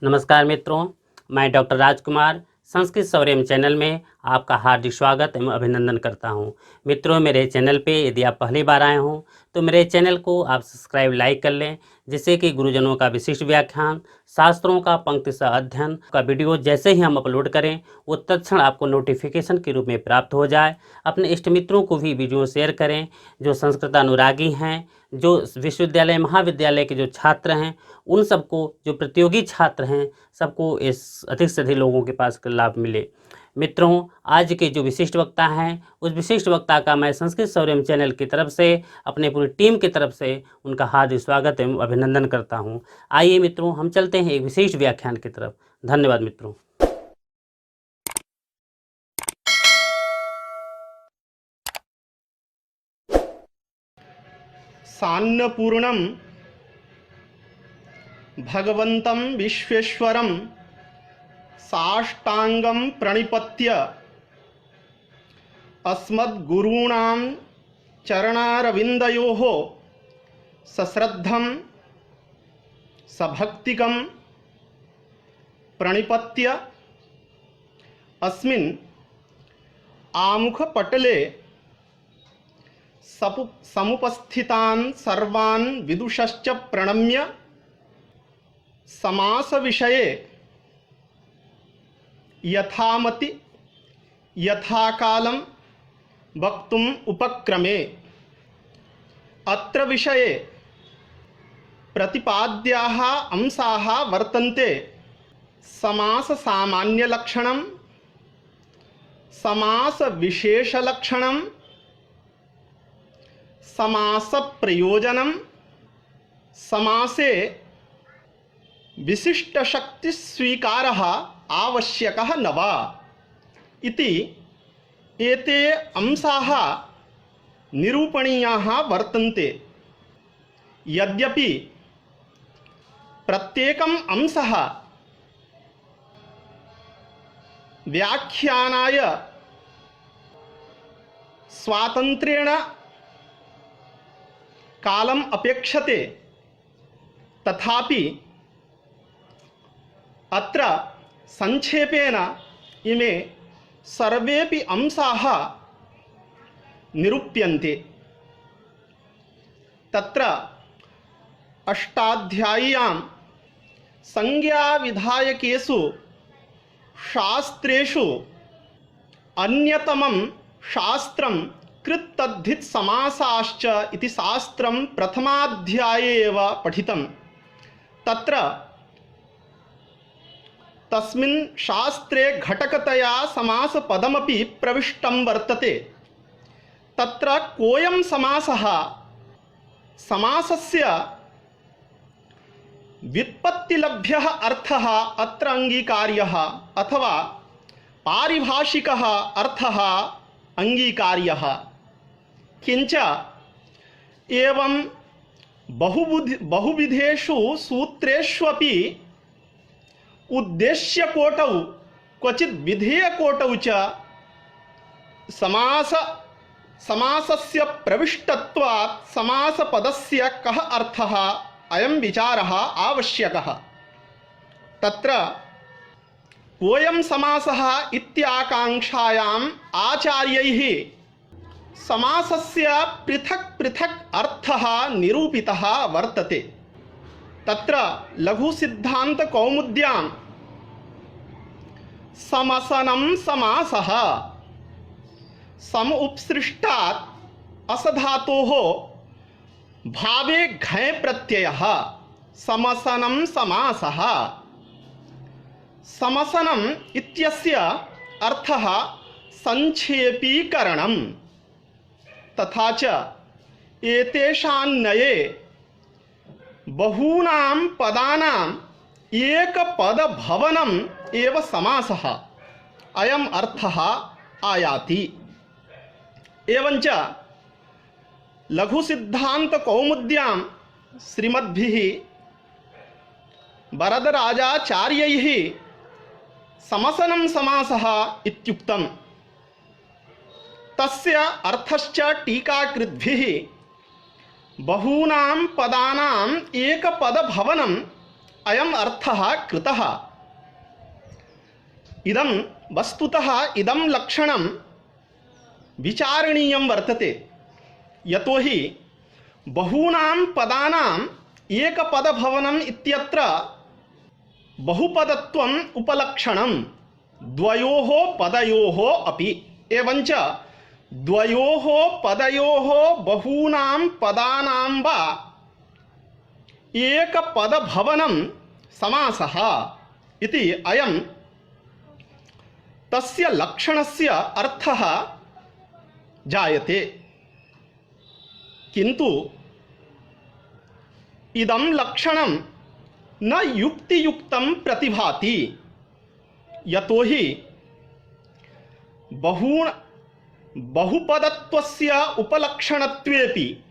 नमस्कार मित्रों, मैं डॉक्टर राजकुमार संस्कृत सौर्यम चैनल में आपका हार्दिक स्वागत एवं अभिनंदन करता हूं। मित्रों, मेरे चैनल पे यदि आप पहली बार आए हों तो मेरे चैनल को आप सब्सक्राइब लाइक कर लें, जिससे कि गुरुजनों का विशिष्ट व्याख्यान, शास्त्रों का पंक्तिशः अध्ययन का वीडियो जैसे ही हम अपलोड करें वो तत्क्षण आपको नोटिफिकेशन के रूप में प्राप्त हो जाए। अपने इष्ट मित्रों को भी वीडियो शेयर करें जो संस्कृत अनुरागी हैं, जो विश्वविद्यालय महाविद्यालय के जो छात्र हैं, उन सबको, जो प्रतियोगी छात्र हैं, सबको इस अधिक से अधिक लोगों के पास लाभ मिले। मित्रों, आज के जो विशिष्ट वक्ता हैं, उस विशिष्ट वक्ता का मैं संस्कृत सौर्यम चैनल की तरफ से, अपने पूरी टीम की तरफ से उनका हार्दिक स्वागत एवं अभिनंदन करता हूं। आइए मित्रों, हम चलते हैं एक विशेष व्याख्यान की तरफ। धन्यवाद मित्रों। सान्नपूर्णं भगवन्तं विश्वेश्वरं साष्टांगं प्रणिपत्य अस्मद्गुरूणां चरणारविन्दयोः सश्रद्धं सभक्तिकं प्रणिपत्य अस्मिन् आमुखपटले समुपस्थितान् सर्वान् विदुषश्च प्रणम्य समास विषये यथामति यथाकालं वक्तुम् उपक्रमे। अत्र विषये प्रतिपाद्याः अंशाः वर्तन्ते। समास सामान्यलक्षणं, समास विशेषलक्षणं, समास प्रयोजनं, समासे विशिष्ट शक्ति स्वीकारः आवश्यकः न वा इति एते अंशाः निरूपणीयाः वर्तन्ते। यद्यपि प्रत्येकम् अंशः व्याख्यानाय स्वातन्त्र्येण कालम् अपेक्षते, तथापि अत्र संक्षेपेण इमे सर्वेपि अंशाः निरूप्यन्ते। तत्र अष्टाध्याय्यां संज्ञाविधायकेषु शास्त्रेषु अन्यतमं शास्त्रं कृत्तद्धित समासाश्च इति शास्त्रं प्रथमाध्याये एव पठितं। तत्र तस्मिन् शास्त्रे घटकतया समासपदमपि प्रविष्टं वर्तते। तत्र कोऽयं समासः समासस्य व्युत्पत्तिलभ्यः अर्थः अत्र अंगीकार्यः अथवा पारिभाषिकः अर्थः अंगीकार्यः। किंच एवं बहुविधेषु सूत्रेष्वपि उद्देश्यकोटौ क्वचित् विधेयकोटौ च समासस्य प्रविष्टत्वात् समासपदस्य कः अर्थः अयं विचारः आवश्यकः। तत्र कोऽयं समासः इत्याकांक्षायाम् आचार्यैः समासस्य पृथक् पृथक् अर्थः निरूपितः वर्तते। तत्र लघुसिद्धान्तकौमुद्यां समसनं समासः सम उपसृष्टात् असधातोः भावे घञ् प्रत्ययः समसनं समासः। समसनम् इत्यस्य अर्थः संक्षेपीकरणं, तथा च एतेषान्नये बहूनां पदानाम् एकपदभवनम् एव समासः अयम् अर्थः आयाति। एवञ्च लघुसिद्धान्तकौमुद्यां श्रीमद्भिः वरदराजाचार्यैः समसनं समासः इत्युक्तम्। तस्य अर्थश्च टीकाकृद्भिः बहूनां पदानाम् एकपदभवनम् अयम् अर्थः कृतः। इदं वस्तुतः इदं लक्षणं विचारणीयं वर्तते, यतोहि बहूनां पदानाम् एकपदभवनम् इत्यत्र बहुपदत्वम् उपलक्षणं द्वयोः पदयोः अपि। एवञ्च द्वयोः पदयोः बहूनां पदानां वा एकपदभवनं समासः इति अयं तस्य लक्षणस्य अर्थः जायते। किन्तु इदं लक्षणं न युक्तियुक्तं प्रतिभाति, यतोहि बहुपदत्वस्य उपलक्षणत्वेपि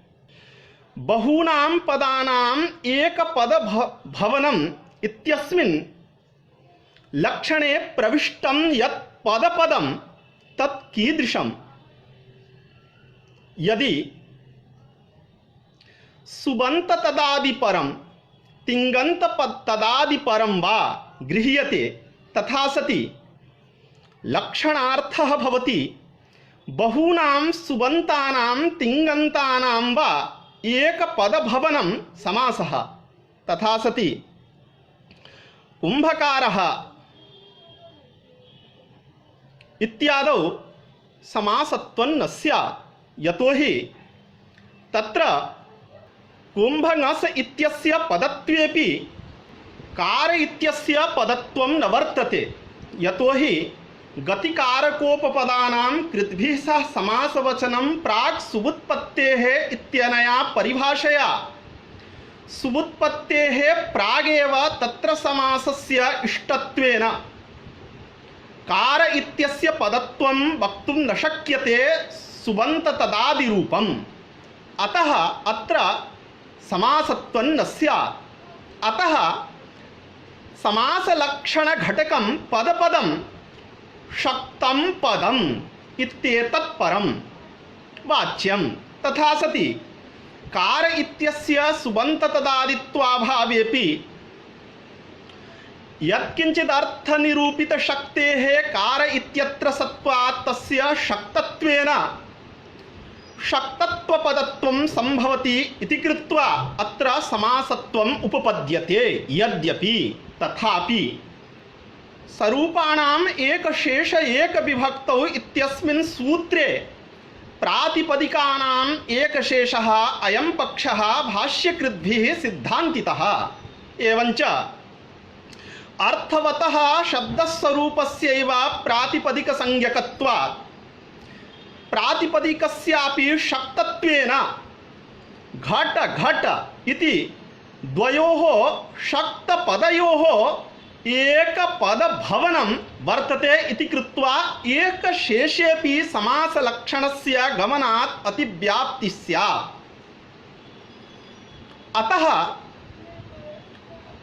बहूनां पदानाम् एकपदभवनम् इत्यस्मिन् लक्षणे प्रविष्टं यत् पदपदं तत् कीदृशम्? यदि सुबन्ततदादिपरं तिङन्ततदादिपरं वा गृह्यते, तथा सति लक्षणार्थः भवति बहूनां सुबन्तानां तिङन्तानां वा एकपदभवनं समासः। तथा सति कुम्भकारः इत्यादौ समासत्वं न स्यात्, यतोहि तत्र कुम्भङस् इत्यस्य पदत्वेपि कार इत्यस्य पदत्वं न वर्तते, यतोहि गतिकारकोपपदानां कृद्भिः सह समासवचनं प्राक् सुबुत्पत्तेः इत्यनया परिभाषया सुबुत्पत्तेः प्रागेव तत्र समासस्य इष्टत्वेन कार इत्यस्य पदत्वं वक्तुं न शक्यते सुबन्ततदादिरूपम्। अतः अत्र समासत्वं न स्यात्। अतः समासलक्षणघटकं पदपदं शक्तं पदम् इत्येतत् परं वाच्यं। तथा सति कार इत्यस्य सुबन्ततदादित्वाभावेपि यत्किञ्चिदर्थनिरूपितशक्तेः कार इत्यत्र सत्त्वात् तस्य शक्तत्वेन शक्तत्वपदत्वं सम्भवति इति कृत्वा अत्र समासत्वम् उपपद्यते। यद्यपि तथापि स्वरूपाणाम् एकशेष एकविभक्तौ इत्यस्मिन् सूत्रे प्रातिपदिकानाम् एकशेषः अयं पक्षः भाष्यकृद्भिः सिद्धान्तितः। एवञ्च अर्थवतः शब्दस्वरूपस्यैव प्रातिपदिकसंज्ञकत्वात् प्रातिपदिकस्यापि शक्तत्वेन घट घट इति द्वयोः शक्तपदयोः एकपदभवनं वर्तते इति कृत्वा एकशेषेऽपि समासलक्षणस्य गमनात् अतिव्याप्तिः स्यात्। अतः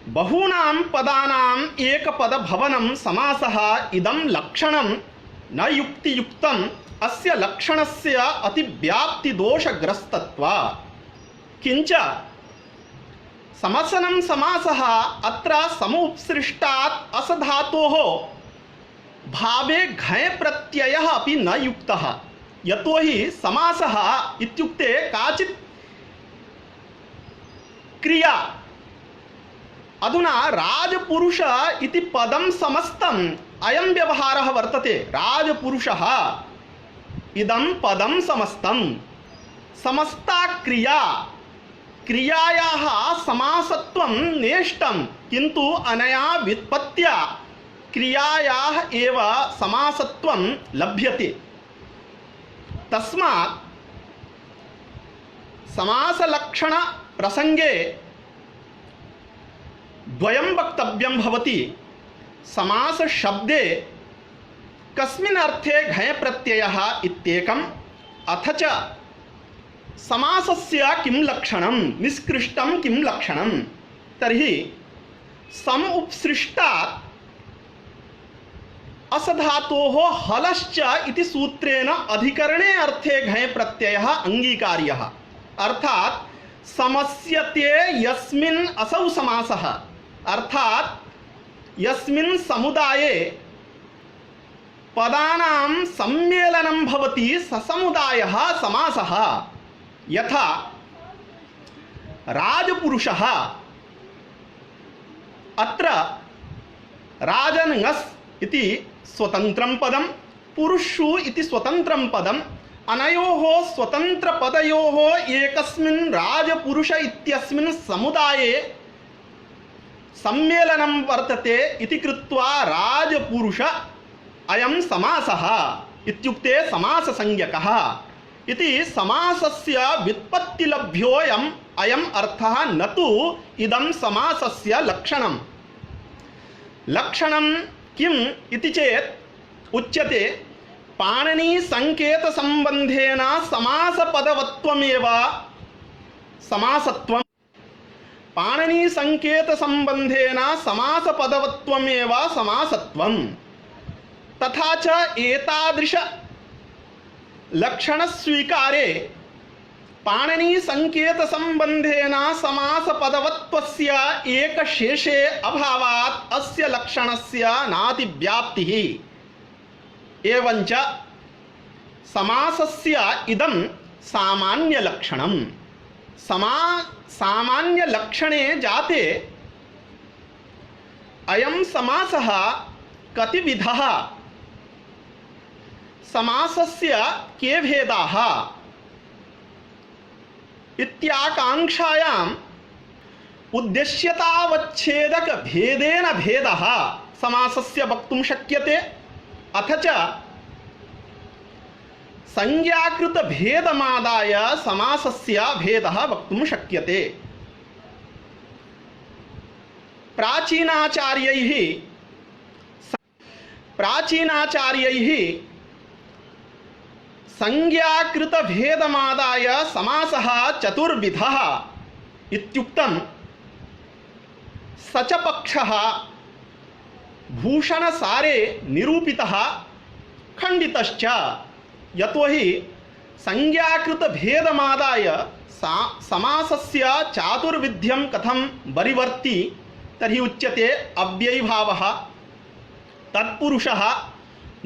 बहूनां पदानाम् एकपदभवनं समासः इदं लक्षणं न युक्तियुक्तम् अस्य लक्षणस्य अतिव्याप्तिदोषग्रस्तत्वात्। किञ्च समसनं समासः अत्र समुपसृष्टात् असधातोः भावे घञ् प्रत्ययः अपि न युक्तः, यतोहि समासः इत्युक्ते काचित् क्रिया। अधुना राजपुरुष इति पदं समस्तम् अयं व्यवहारः वर्तते। राजपुरुषः इदं पदं समस्तं समस्ता क्रिया, क्रियायाः समासत्वं नेष्टं, किन्तु अनया व्युत्पत्त्या क्रियायाः एव समासत्वं लभ्यते। तस्मात् समासलक्षण प्रसंगे द्वयं वक्तव्यं भवति। समास शब्दे कस्मिन् अर्थे घञ् प्रत्ययः इत्येकम्, अथ च समासस्य किं लक्षणं, निष्कृष्टं किं लक्षणं। तर्हि समुपसृष्टात् असधातोः हलश्च इति सूत्रेण अधिकरणे अर्थे घञ् प्रत्ययः अङ्गीकार्यः, अर्थात् समस्यते यस्मिन् असौ समासः अर्थात यस्मिन् समुदाये पदानां सम्मेलनं भवति स समुदायः समासः। यथा राजपुरुषः, अत्र राजन्ङस् इति स्वतन्त्रं पदं, पुरुषु इति स्वतन्त्रं पदम्, अनयोः स्वतन्त्रपदयोः एकस्मिन् राजपुरुष इत्यस्मिन् समुदाये सम्मेलनं वर्तते इति कृत्वा राजपुरुष अयं समासः इत्युक्ते समाससंज्ञकः इति समासस्य व्युत्पत्तिलभ्योऽयम् अयम् अर्थः, न तु इदं समासस्य लक्षणम्। लक्षणं किम् इति चेत् उच्यते पाणिनिसङ्केतसम्बन्धेन समासपदवत्वमेव समासत्वम्। पाणिनिसङ्केतसम्बन्धेन समासपदवत्वमेव समासत्वम्। तथा च एतादृश लक्षणस्वीकारे पाणिनिसङ्केतसम्बन्धेन समासपदवत्वस्य एकशेषे अभावात् अस्य लक्षणस्य नातिव्याप्तिः। एवञ्च समासस्य इदं सामान्यलक्षणम्। सामान्यलक्षणे जाते अयं समासः कतिविधः, समासस्य के भेदाः इत्याकाङ्क्षायाम् उद्देश्यतावच्छेदक भेदेन भेदः समासस्य वक्तुं शक्यते। अथ च संज्ञाकृत भेदमादाय समासस्य भेदः वक्तुं शक्यते। प्राचीनाचार्यैः संज्ञाकृत भेदमादाय समासः चतुर्विधः इत्युक्तं। स च पक्षः भूषणसारे निरूपितः खण्डितश्च। यतोहि संज्ञाकृत भेदमादाय समासस्य चातुर्विध्यं कथं वरिवर्ति तर्हि उच्यते अव्ययीभावः, तत्पुरुषः,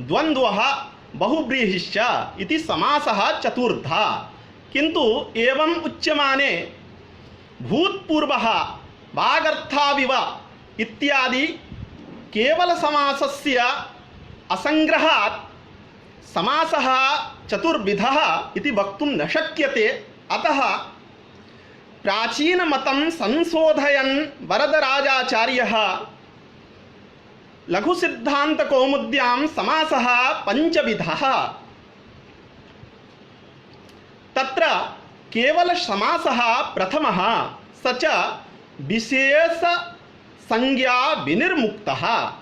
द्वन्द्वः, बहुव्रीहिश्च इति समासः चतुर्धा। किन्तु एवम् उच्यमाने भूतपूर्वः, वागर्थाविव इत्यादि केवल समासस्य असंग्रहात् समासः चतुर्विधः इति वक्तुं न शक्यते। अतः प्राचीनमतं संशोधयन् वरदराजाचार्यः लघुसिद्धान्तकौमुद्यां समासः पञ्चविधः, तत्र केवलसमासः प्रथमः, स च विशेषसंज्ञा विनिर्मुक्तः।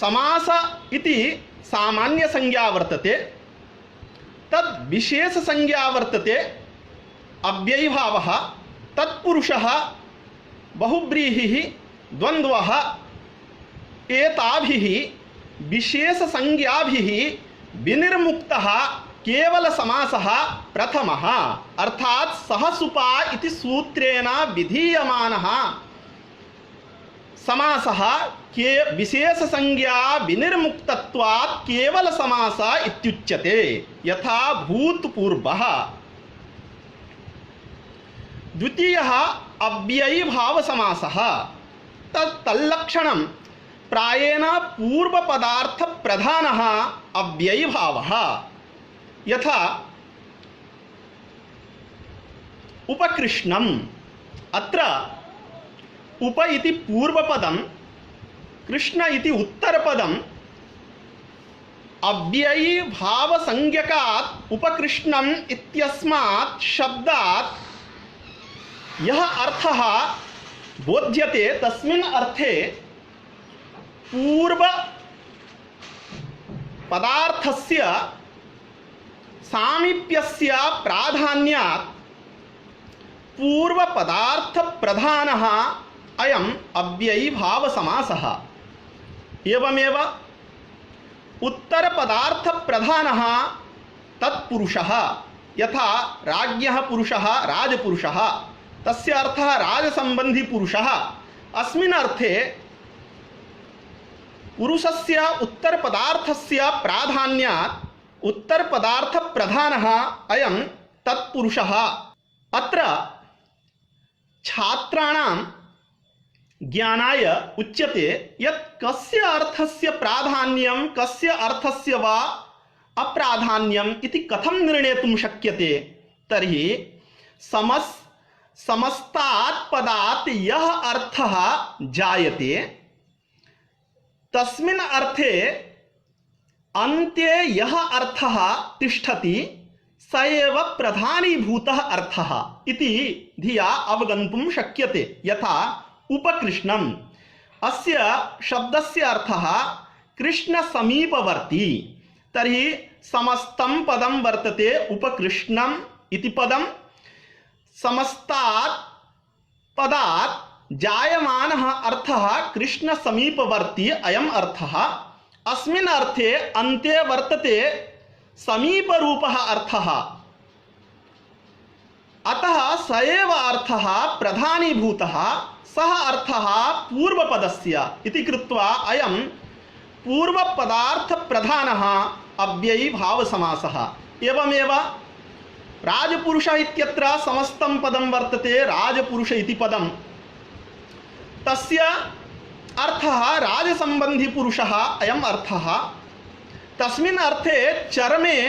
समास इति सामान्यसंज्ञा वर्तते, तद् विशेषसंज्ञा वर्तते अव्ययीभावः, तत्पुरुषः, बहुव्रीहिः, द्वन्द्वः। एताभिः विशेषसंज्ञाभिः विनिर्मुक्तः केवलसमासः प्रथमः, अर्थात् सहसुपा इति सूत्रेण विधीयमानः समासः के विशेषसंज्ञा विनिर्मुक्तत्वात् केवलसमास इत्युच्यते। यथा भूतपूर्वः। द्वितीयः अव्ययीभावसमासः, तल्लक्षणं प्रायेण पूर्वपदार्थप्रधानः अव्ययीभावः। यथा उपकृष्णम्, अत्र उप इति पूर्वपदं, कृष्ण इति उत्तरपदम्, अव्ययीभावसंज्ञकात् उपकृष्णम् इत्यस्मात् शब्दात् यः अर्थः बोध्यते तस्मिन् अर्थे पूर्व पदार्थस्य सामीप्यस्य प्राधान्यात् पूर्व पदार्थ प्रधानः अयम् अव्ययीभावसमासः। एवमेव उत्तर पदार्थ प्रधानः तत्पुरुषः, यथा राज्ञः पुरुषः राजपुरुषः, तस्य अर्थः राजसम्बन्धी पुरुषः। अस्मिन् अर्थे पुरुषस्य उत्तरपदार्थस्य प्राधान्यात् उत्तरपदार्थप्रधानः अयं तत्पुरुषः। अत्र छात्राणां ज्ञानाय उच्यते यत् कस्य अर्थस्य प्राधान्यं कस्य अर्थस्य वा अप्राधान्यम् इति कथं निर्णेतुं शक्यते। तर्हि समस्तात् पदात् यः अर्थः जायते तस्मिन् अर्थे अन्ते यः अर्थः तिष्ठति स एव प्रधानीभूतः अर्थः इति धिया अवगन्तुं शक्यते। यथा उपकृष्णम्, अस्य शब्दस्य अर्थः कृष्णसमीपवर्ती। तर्हि समस्तं पदं वर्तते उपकृष्णम् इति पदं। समस्तात् पदात् जायमानः अर्थः कृष्णसमीपवर्ती अयम् अर्थः। अस्मिन् अर्थे अन्ते वर्तते समीपरूपः अर्थः। अतः स एव अर्थः प्रधानीभूतः, सः अर्थः पूर्वपदस्य इति कृत्वा अयं पूर्वपदार्थप्रधानः अव्ययीभावसमासः। एवमेव राजपुरुषः इत्यत्र समस्तं पदं वर्तते राजपुरुष इति पदं। तस्य अर्थः राजसम्बन्धी पुरुषः अयम् अर्थः। तस्मिन् अर्थे चरमे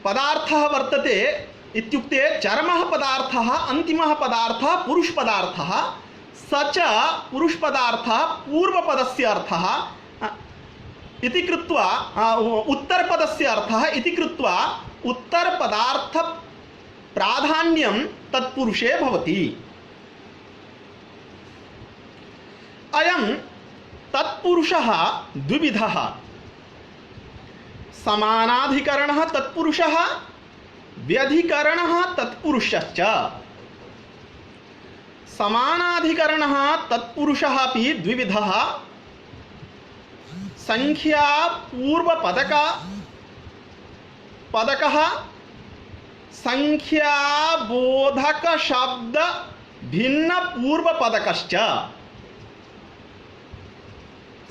पदार्थः वर्तते इत्युक्ते चरमः पदार्थः अन्तिमः पदार्थः पुरुषपदार्थः। स च पुरुषपदार्थः पूर्वपदस्य अर्थः इति कृत्वा उत्तरपदस्य अर्थः इति कृत्वा उत्तरपदार्थ प्राधान्यं तत्पुरुषे भवति। अयं तत्पुरुषः द्विविधः। समानाधिकरणः तत्पुरुषः, व्यधिकरणः तत्पुरुषश्च। समानाधिकरणः तत्पुरुषः अपि द्विविधः। संख्या पदकः संख्याबोधक शब्द भिन्न पूर्वपदकश्च।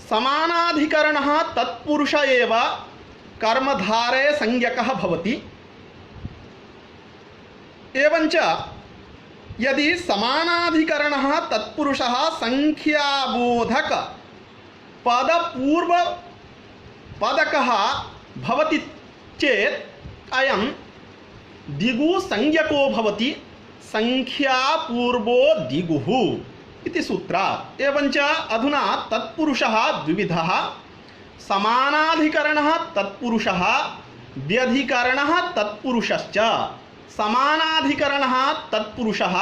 समानाधिकरणः तत्पुरुष एव कर्मधारे संज्ञकः भवति। एवंच यदि समानाधिकरणः तत्पुरुषः संख्याबोधक पदपूर्वपदकः भवति चेत् अयं दिगुसंज्ञको भवति। संख्यापूर्वो दिगुः इति सूत्रात्। एवंच अधुना तत्पुरुषः द्विविधः। समानाधिकरणः तत्पुरुषः, व्यधिकरणः तत्पुरुषश्च। समानाधिकरणः तत्पुरुषः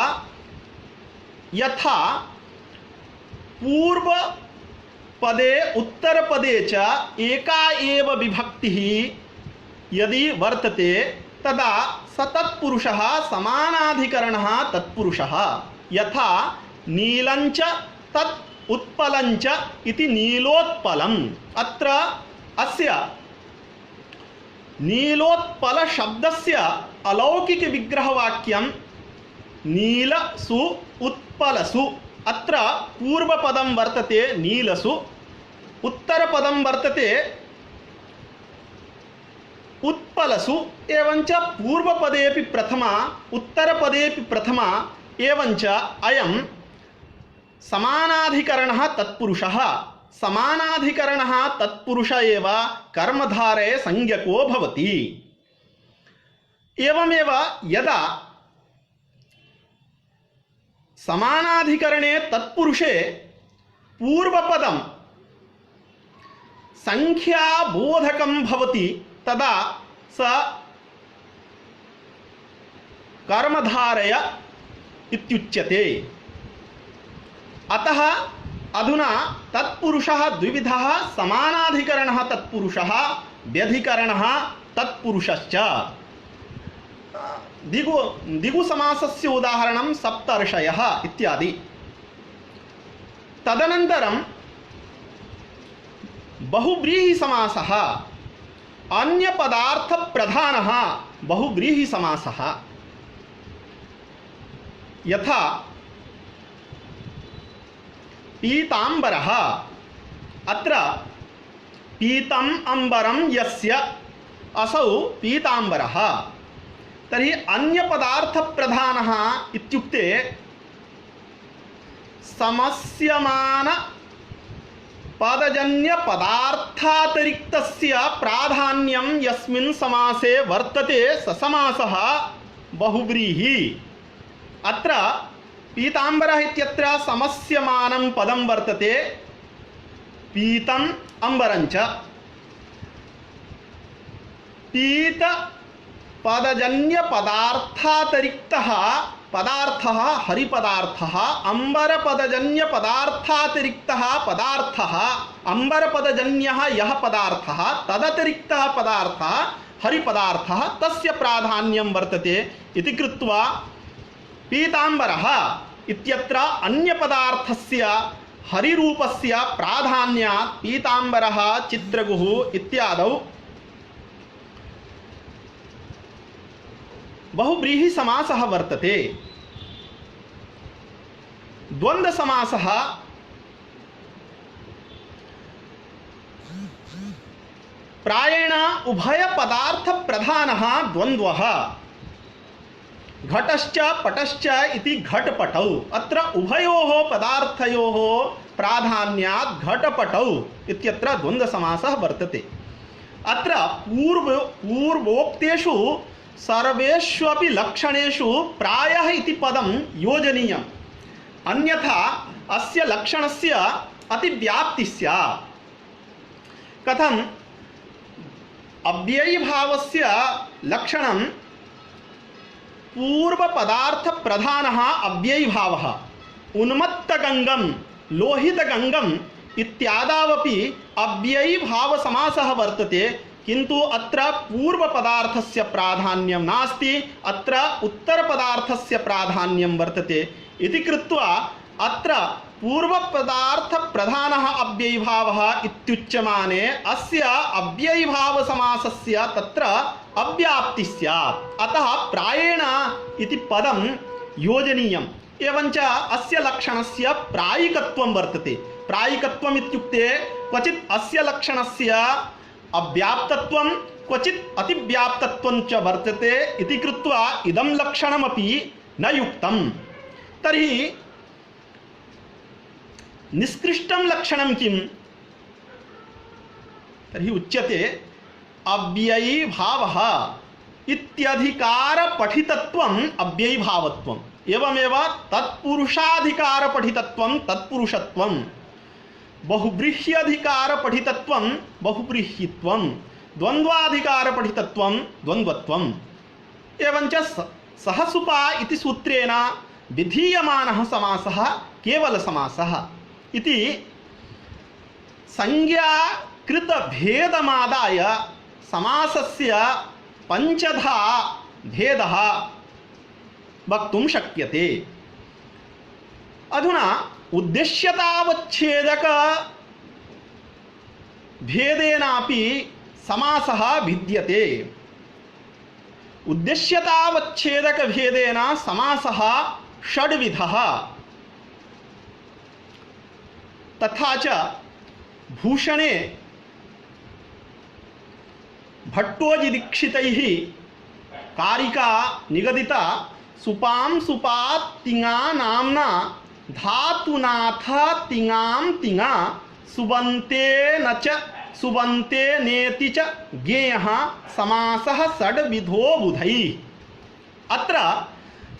यथा पूर्वपदे उत्तरपदे च एका एव विभक्तिः यदि वर्तते तदा स तत्पुरुषः समानाधिकरणः तत्पुरुषः। यथा नीलञ्च तत् उत्पलञ्च इति नीलोत्पलम्। अत्र अस्य नीलोत्पल शब्दस्य अलौकिकविग्रहवाक्यं नीलसु उत्पलसु। अत्र पूर्वपदं वर्तते नीलसु, उत्तरपदं वर्तते उत्पलसु। एवंच पूर्वपदेपि प्रथमा उत्तरपदेपि प्रथमा। एवंच अयं समानाधिकरणः तत्पुरुषः। समानाधिकरणः तत्पुरुष एव कर्मधारे संज्ञको भवति। एवमेव यदा समानाधिकरणे तत्पुरुषे पूर्वपदं संख्याबोधकं भवति तदा स कर्मधारय इत्युच्यते। अतः अधुना तत्पुरुषः द्विविधः। समानाधिकरणः तत्पुरुषः, व्यधिकरणः तत्पुरुषश्च। दिगुसमासस्य उदाहरणं सप्तर्षयः इत्यादि। तदनन्तरं बहुव्रीहिसमासः अन्यपदार्थप्रधानः बहुव्रीहिसमासः। यथा पीताम्बरः, अत्र पीतम् अम्बरं यस्य असौ पीताम्बरः। तर्हि अन्यपदार्थप्रधानः इत्युक्ते समस्यमान पदजन्यपदार्थातिरिक्तस्य प्राधान्यं यस्मिन् समासे वर्तते स समासः बहुव्रीहि। अत्र पीताम्बरः इत्यत्र समस्यमानं पदं वर्तते, पीतम् अम्बरञ्च। पीत पदजन्यपदार्थातिरिक्तः पदार्थः हरिपदार्थः, अम्बरपदजन्यपदार्थातिरिक्तः पदार्थः अम्बरपदजन्यः यः पदार्थः तदतिरिक्तः पदार्थः हरिपदार्थः, तस्य प्राधान्यं वर्तते इति कृत्वा पीताम्बरः इत्यत्र अन्यपदार्थस्य हरिरूपस्य प्राधान्यात् पीताम्बरः, चित्रगुः इत्यादौ बहुव्रीहिसमासः वर्तते। द्वन्द्वसमासः प्रायेण उभयपदार्थप्रधानः द्वन्द्वः। घटश्च पटश्च इति घटपटौ, अत्र उभयोः पदार्थयोः प्राधान्यात् घटपटौ इत्यत्र द्वन्द्वसमासः वर्तते। अत्र पूर्वोक्तेषु सर्वेष्वपि लक्षणेषु प्रायः इति पदं योजनीयम्, अन्यथा अस्य लक्षणस्य अतिव्याप्तिः स्यात्। कथम्? अव्ययीभावस्य लक्षणं पूर्वपदार्थप्रधानः अव्ययीभावः, उन्मत्तगङ्गं लोहितगङ्गम् इत्यादावपि अव्ययीभावसमासः वर्तते, किन्तु अत्र पूर्वपदार्थस्य प्राधान्यं नास्ति, अत्र उत्तरपदार्थस्य प्राधान्यं वर्तते इति कृत्वा अत्र पूर्वपदार्थप्रधानः अव्ययीभावः इत्युच्यमाने अस्य अव्ययीभावसमासस्य तत्र अव्याप्तिः स्यात्, अतः प्रायेण इति पदं योजनीयम्। एवञ्च अस्य लक्षणस्य प्रायिकत्वं वर्तते। प्रायिकत्वम् इत्युक्ते क्वचित् अस्य लक्षणस्य अव्याप्तत्वं क्वचित् अतिव्याप्तत्वं च वर्तते इति कृत्वा इदं लक्षणमपि न युक्तं। तर्हि निष्कृष्टं लक्षणं किम्? तर्हि उच्यते अव्ययीभावः इत्यधिकारपठितत्वम् अव्ययीभावत्वम्, एवमेव तत्पुरुषाधिकारपठितत्वं तत्पुरुषत्वं, बहुव्रीह्यधिकारपठितत्वं बहुव्रीह्यत्वं, द्वन्द्वाधिकारपठितत्वं द्वन्द्वत्वम्। एवञ्च सहसुपा इति सूत्रेण विधीयमानः समासः केवलसमासः इति संज्ञाकृतभेदमादाय समासस्य पञ्चधा भेदः वक्तुं शक्यते। अधुना उद्देश्यतावच्छेदक भेदेनापि समासः भिद्यते। उद्देश्यतावच्छेदक भेदेन समासः षड्विधः। तथा च भूषणे भट्टोजिदीक्षितैः कारिका निगदिता सुपां सुपात् तिङा नाम्ना धातुनाथ तिङां तिङा सुबन्तेन च सुबन्ते नेति च ज्ञेयः समासः षड्विधो बुधैः। अत्र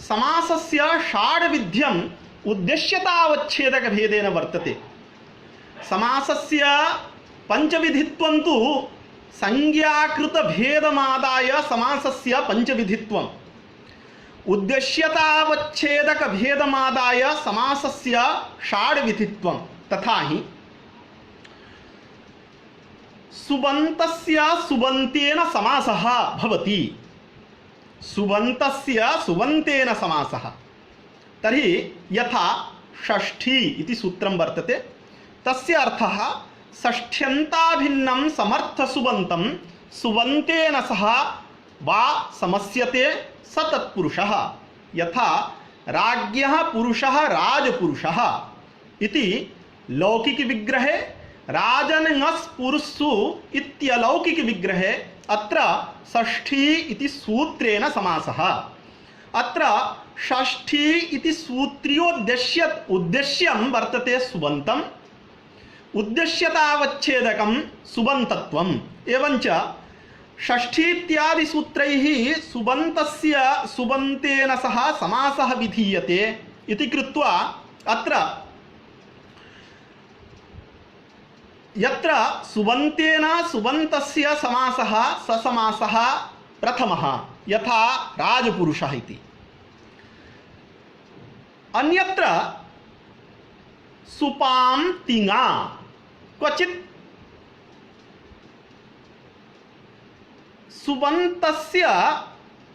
समासस्य षड्विध्यम् उद्देश्यतावच्छेदकभेदेन वर्तते। समासस्य पञ्चविधित्वं तु संज्ञाकृतभेदमादाय समासस्य पञ्चविधित्वम्, उद्देश्यतावच्छेदकभेदमादाय समासस्य षड्विधित्वं। तथा हि सुबन्तस्य सुबन्तेन समासः भवति, सुबन्तस्य सुबन्तेन समासः। तर्हि यथा षष्ठी इति सूत्रं वर्तते, तस्य अर्थः षष्ठ्यन्ताभिन्नं समर्थसुबन्तं सुबन्तेन सह वा समस्यते स तत्पुरुषः। यथा राज्ञः पुरुषः राजपुरुषः इति लौकिकविग्रहे राजन्ङस् पुरुषु इत्यलौकिकविग्रहे अत्र षष्ठी इति सूत्रेण समासः। अत्र षष्ठी इति उद्देश्यं वर्तते सुबन्तम्, उद्देश्यतावच्छेदकं सुबन्तत्वम्। एवञ्च षष्ठी इत्यादि सूत्रैः सुबन्तेन सह समासः विधीयते इति कृत्वा अत्र यत्र सुबन्तेन सुबन्तस्य समासः ससमासः प्रथमः, यथा राजपुरुषः इति। अन्यत्र सुपां तिङा क्वचित् सुबन्तस्य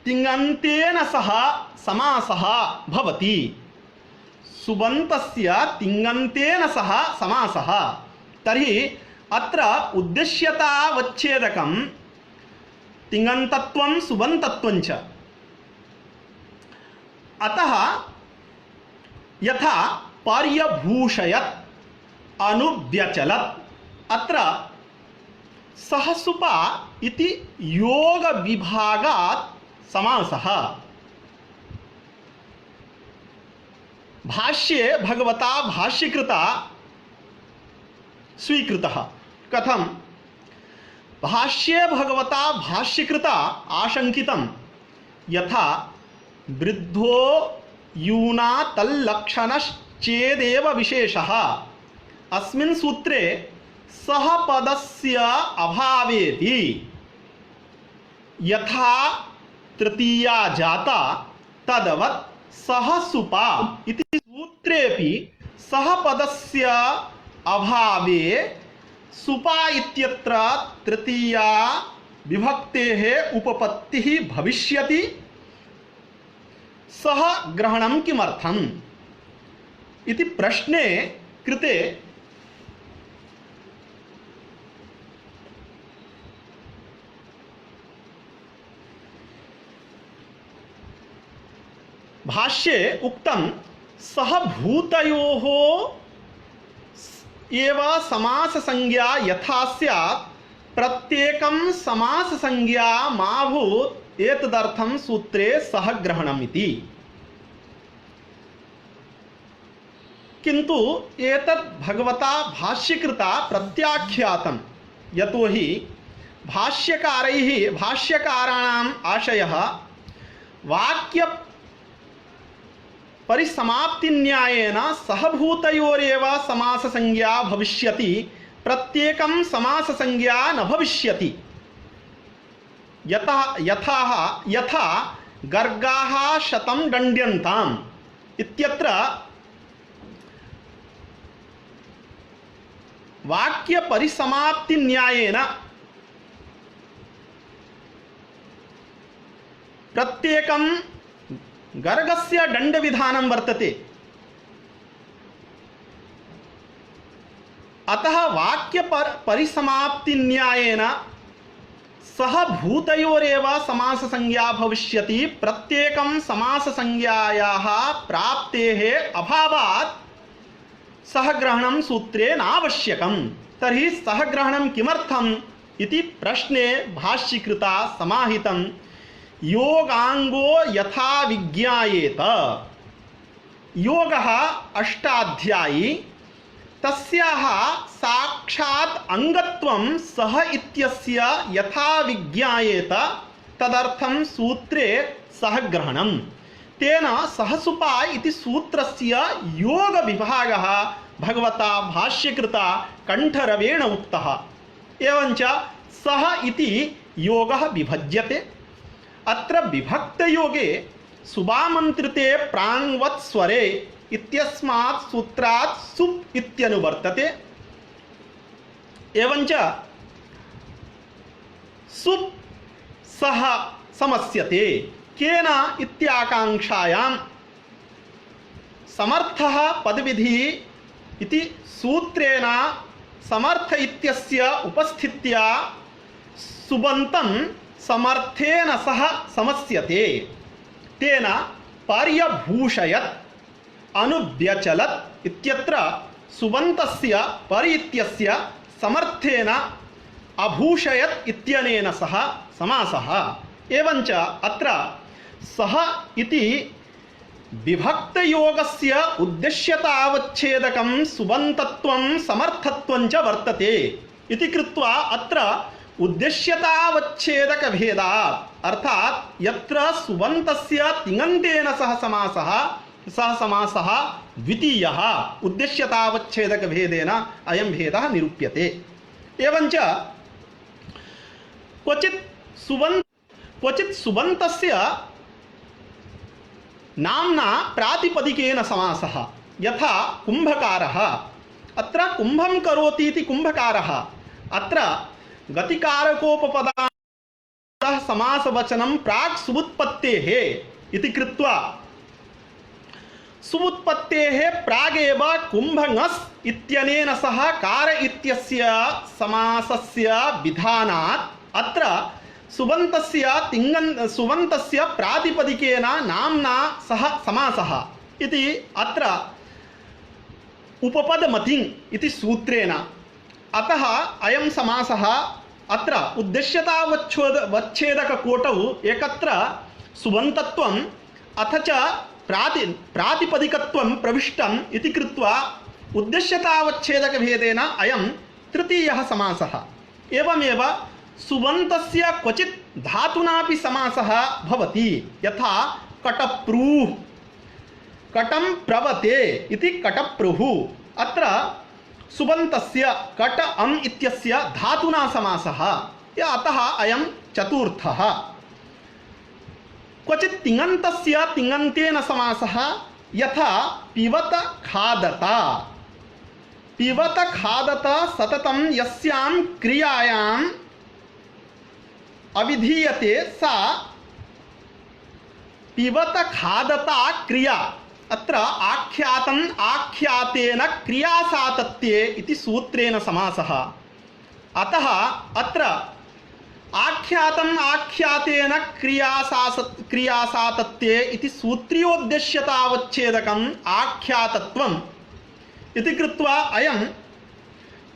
तिङन्तेन सह समासः भवति। सुबन्तस्य तिङन्तेन सह समासः। तर्हि अत्र उद्देश्यतावच्छेदकं तिङन्तत्वं सुबन्तत्वं च। अतः यथा पर्यभूषयत् अनुव्यचलत् अत्र सहसुपा इति योग विभागात् समासः। भाष्ये भगवता भाष्यकृता स्वीकृतः। कथं? भाष्ये भगवता भाष्यकृता आशंकितं यथा वृद्धो यूना तल्लक्षणश्चेदेव विशेषः अस्मिन् सूत्रे सह पदस्य अभावेपि यथा तृतीया जाता तदवत् सहसुपा इति सूत्रेपि सह पदस्य अभावे सुपा इत्यत्र तृतीया विभक्तेः उपपत्तिः भविष्यति। सह ग्रहणं किमर्थम् इति प्रश्ने कृते भाष्ये उक्तं सह भूतयोः एव समास संज्ञा यथा स्यात् प्रत्येकं समास संज्ञा मा भूत् एतदर्थं सूत्रे सह ग्रहणम् इति। किन्तु एतत् भगवता भाष्यकृता प्रत्याख्यातं यतोहि भाष्यकाराणाम् आशयः वाक्य परिसमाप्तिन्यायेन सहभूतयोरेव समास संज्ञा भविष्यति, प्रत्येकं समास संज्ञा न भविष्यति। यथा गर्गाः शतं दण्ड्यन्ताम् इत्यत्र वाक्य परिसमाप्तिन्यायेन प्रत्येकं गर्गस्य दण्डविधानं वर्तते। अतः वाक्य परिसमाप्तिन्यायेन सह भूतयोरेव समास संज्ञा भविष्यति, प्रत्येकं समास संज्ञायाः प्राप्तेः अभावात् सहग्रहणं सूत्रे नावश्यकम्। तर्हि सहग्रहणं किमर्थम् इति प्रश्ने भाष्यकृता समाहितं योगांगो यथा विज्ञायेत। योगः अष्टाध्यायी, तस्याः साक्षात् अंगत्वं सह इत्यस्य यथा विज्ञायेत तदर्थं सूत्रे सहग्रहणम्। तेन सहसुपा इति सूत्रस्य योग विभागः भगवता भाष्यकृता कंठरवेण उक्तः। एवञ्च सह इति योगः विभज्यते। अत्र विभक्त योगे सुबामन्त्रिते प्राङ्वत् स्वरे इत्यस्मात् सूत्रात् सुप् इत्यनुवर्तते। एवञ्च सुप् सह समस्यते केन इत्याकाङ्क्षायां समर्थः पदविधिः इति सूत्रेण समर्थ इत्यस्य उपस्थित्या सुबन्तं समर्थेन सह समस्यते तेन पर्यभूषयत् अनुव्यचलत् इत्यत्र सुबन्तस्य परि इत्यस्य समर्थेन अभूषयत् इत्यनेन सह समासः। एवञ्च अत्र सः इति विभक्तयोगस्य उद्देश्यतावच्छेदकं सुबन्तत्वं समर्थत्वं च वर्तते इति कृत्वा अत्र उद्देश्यतावच्छेदकभेदात् अर्थात् यत्र सुबन्तस्य तिङन्तेन सह समासः द्वितीयः उद्देश्यतावच्छेदकभेदेन अयं भेदः निरूप्यते। एवञ्च क्वचित् सुबन्तस्य नाम्ना प्रातिपदिकेन समासः यथा कुम्भकारः। अत्र कुम्भं करोति इति कुम्भकारः। अत्र गतिकारकोपपदाः समासवचनं प्राक् सुबुत्पत्तेः इति कृत्वा सुबुत्पत्तेः प्रागेव कुम्भङस् इत्यनेन सह कार इत्यस्य समासस्य विधानात् अत्र सुबन्तस्य प्रातिपदिकेन नाम्ना सह समासः इति अत्र उपपदमतिङ् इति सूत्रेण। अतः अयं समासः अत्र उद्देश्यतावच्छेदककोटौ एकत्र सुबन्तत्वम् अथ च प्रातिपदिकत्वं प्रविष्टम् इति कृत्वा उद्देश्यतावच्छेदकभेदेन अयं तृतीयः समासः। एवमेव सुबन्तस्य क्वचित् धातुनापि समासः भवति यथा कटप्रूः कटं प्रवते इति कटप्रुः। अत्र सुबन्तस्य कट अम् इत्यस्य धातुना समासः अतः अयं चतुर्थः। क्वचित् तिङन्तस्य तिङन्तेन समासः यथा पिबत खादत सततं यस्यां क्रियायाम् अविधीयते सा पिबत खादता क्रिया। अत्र आख्यातम् आख्यातेन क्रियासातत्ये इति सूत्रेण समासः। अतः अत्र आख्यातम् आख्यातेन क्रियासातत्ये इति सूत्रीयोद्देश्यतावच्छेदकम् आख्यातत्वम् इति कृत्वा अयं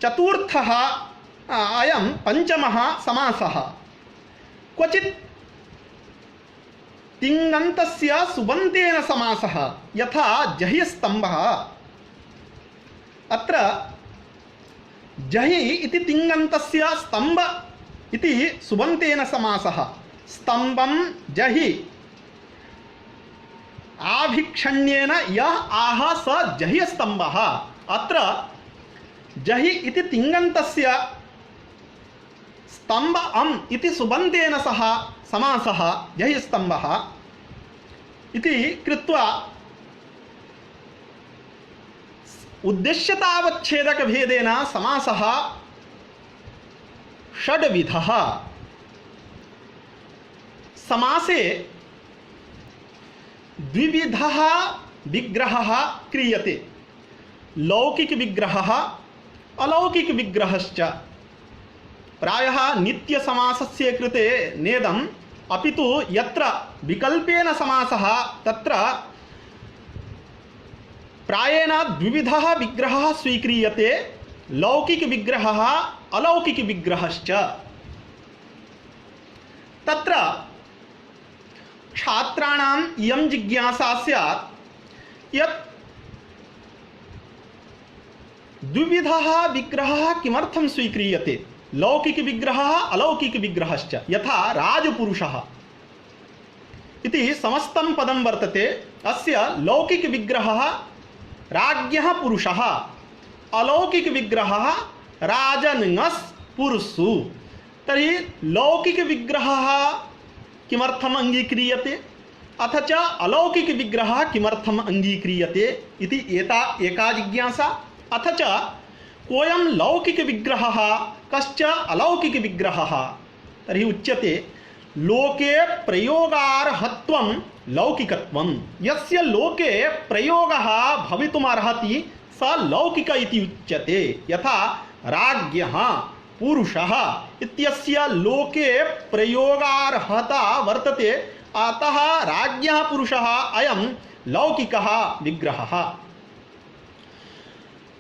चतुर्थः अयं पञ्चमः समासः। क्वचित् तिङन्तस्य सुबन्तेन समासः यथा जहिस्तम्भः। अत्र जहि इति तिङन्तस्य स्तम्भ इति सुबन्तेन समासः। स्तम्भं जहि आभिक्षण्येन यः आह स जहिस्तम्भः। अत्र जहि इति तिङन्तस्य स्तम्भ अम् इति सुबन्तेन सह समासः जहिस्तम्भः इति कृत्वा उद्देश्यतावच्छेदकभेदेन समासः षड्विधः। समासे द्विविधः विग्रहः क्रियते, लौकिकविग्रहः अलौकिकविग्रहश्च। प्रायः नित्यसमासस्य कृते नेदम्, अपितु यत्र विकल्पेन समासः तत्र प्रायेण द्विविधः विग्रहः स्वीक्रियते, लौकिकविग्रहः अलौकिकविग्रहश्च। तत्र छात्राणाम् इयं जिज्ञासा स्यात् यत् द्विविधः विग्रहः किमर्थं स्वीक्रियते, लौकिकविग्रहः अलौकिकविग्रहश्च। यथा राजपुरुषः इति समस्तं पदं वर्तते, अस्य लौकिकविग्रहः राज्ञः पुरुषः, अलौकिकविग्रहः राजन्ङस् पुरुषु। तर्हि लौकिकविग्रहः किमर्थम् अङ्गीक्रियते अथ च अलौकिकविग्रहः किमर्थम् अङ्गीक्रियते इति एका जिज्ञासा। अथ च कोऽयं लौकिकविग्रहः कश्च अलौकिकविग्रहः। तर्हि उच्यते लोके प्रयोगार्हत्वं लौकिकत्वं। यस्य लोके प्रयोगः भवितुमर्हति स लौकिक इति उच्यते। यथा राज्ञः पुरुषः इत्यस्य लोके प्रयोगार्हता वर्तते, अतः राज्ञः पुरुषः अयं लौकिकः विग्रहः।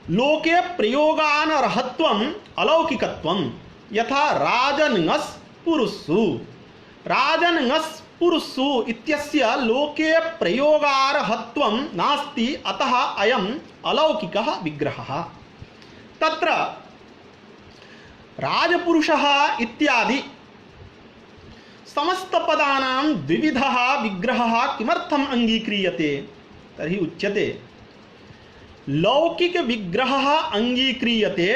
लोके प्रयोगानर्हत्वम् अलौकिकत्वं यथा राजन्ङस् पुरुषु। राजन्ङस् पुरुषु इत्यस्य लोके प्रयोगार्हत्वं नास्ति, अतः अयम् अलौकिकः विग्रहः। तत्र राजपुरुषः इत्यादि समस्तपदानां द्विविधः विग्रहः किमर्थम् अङ्गीक्रियते? तर्हि उच्यते लौकिकविग्रहः अङ्गीक्रियते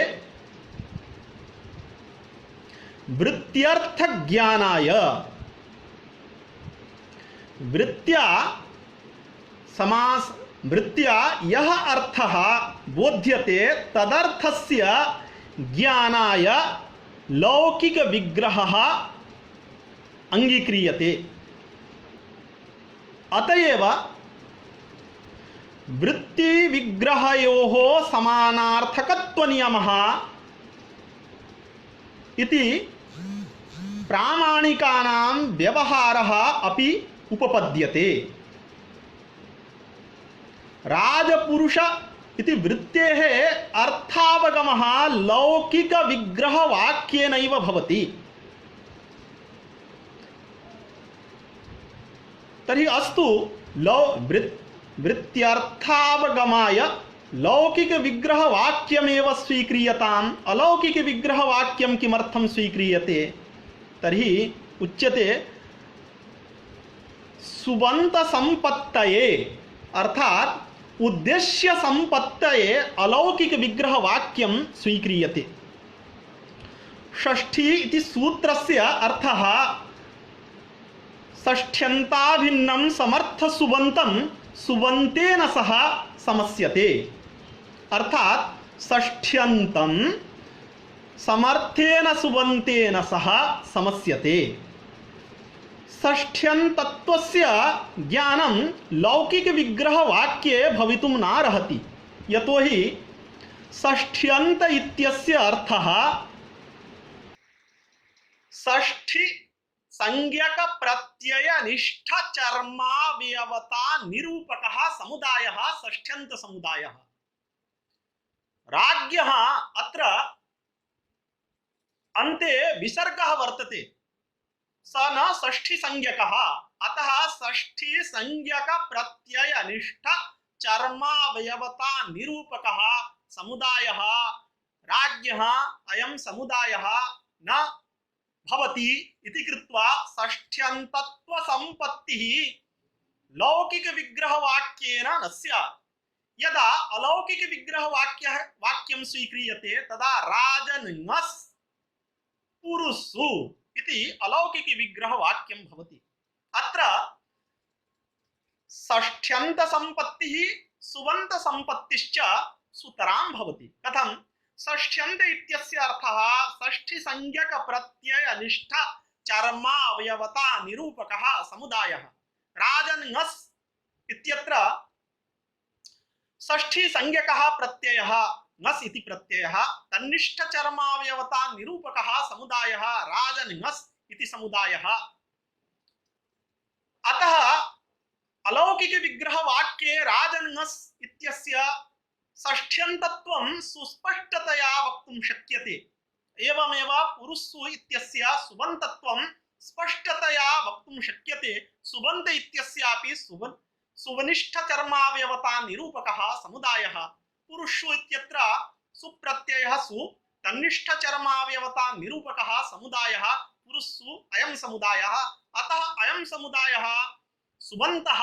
वृत्त्यर्थज्ञानाय। वृत्त्या यः अर्थः बोध्यते तदर्थस्य ज्ञानाय लौकिकविग्रहः अंगीक्रियते। अतएव वृत्तिविग्रहयोः समानार्थकत्वनियमः इति प्रामाणिकानां व्यवहारः अपि उपपद्यते। राजपुरुष इति वृत्तेः अर्थावगमः लौकिकविग्रहवाक्येनैव भवति। तर्हि अस्तु, वृत्त्यर्थावगमाय लौकिकविग्रहवाक्यमेव स्वीक्रियताम्, अलौकिकविग्रहवाक्यं किमर्थं स्वीक्रियते? तर्हि उच्यते सुबन्तसम्पत्तये अर्थात् उद्देश्य संपत्तये अलौकिक विग्रह वाक्यं स्वीक्रियते। षष्ठी इति सूत्रस्य अर्थः षष्ठ्यन्ताभिन्नं समर्थ सुबन्तं सुबन्तेन सह समस्यते। अर्थात् षष्ठ्यन्तं समर्थेन सुबन्तेन सह समस्यते। षष्ठ्यन्तत्वस्य ज्ञानं लौकिकविग्रहवाक्ये भवितुं नार्हति, यतोहि षष्ठ्यन्त इत्यस्य अर्थः षष्ठी संज्ञक प्रत्यय निष्ठ चर्मावयवता निरूपकः समुदायः षष्ठ्यन्त समुदायः। राज्ञः अत्र अन्ते विसर्गः वर्तते, स न षष्ठी संज्ञकः, अतः षष्ठी संज्ञक प्रत्यय निष्ठ चर्मावयवता निरूपकः समुदायः राज्ञः अयं समुदायः न भवति इति कृत्वा षष्ठ्यन्तत्व संपत्तिः लौकिक विग्रह वाक्येन न स्यात्। यदा अलौकिक विग्रह वाक्यं स्वीक्रियते तदा राजन्ङस् पुरुषु इति अलौकिक विग्रह वाक्यं भवति। अत्र षष्ठ्यन्त संपत्तिः सुबन्त संपत्तिश्च सुतरां भवति। कथं? षष्ठ्यन्त इत्यस्य अर्थः षष्ठी संज्ञक प्रत्यय निष्ठ चर्मावयवता निरूपकः समुदायः। राजन्ङस् इत्यत्र षष्ठी संज्ञकः प्रत्ययः ङस् इति प्रत्ययः, तन्निष्ठ चर्मावयवता निरूपकः समुदायः राजन्ङस् इति समुदायः। अतः अलौकिक विग्रह वाक्ये राजन्ङस् इत्यस्य षष्ठ्यन्तत्वं सुस्पष्टतया वक्तुं शक्यते। एवमेव पुरुषु इत्यस्य सुबन्तत्वं स्पष्टतया वक्तुं शक्यते। सुबन्त इत्यस्यापि सुबनिष्ठ चर्मावयवता निरूपकः समुदायः। पुरुषु इत्यत्र सुप्रत्ययः सु, तन्निष्ठ चर्मावयवता निरूपकः समुदायः पुरुषु अयं समुदायः। अतः अयं समुदायः सुबन्तः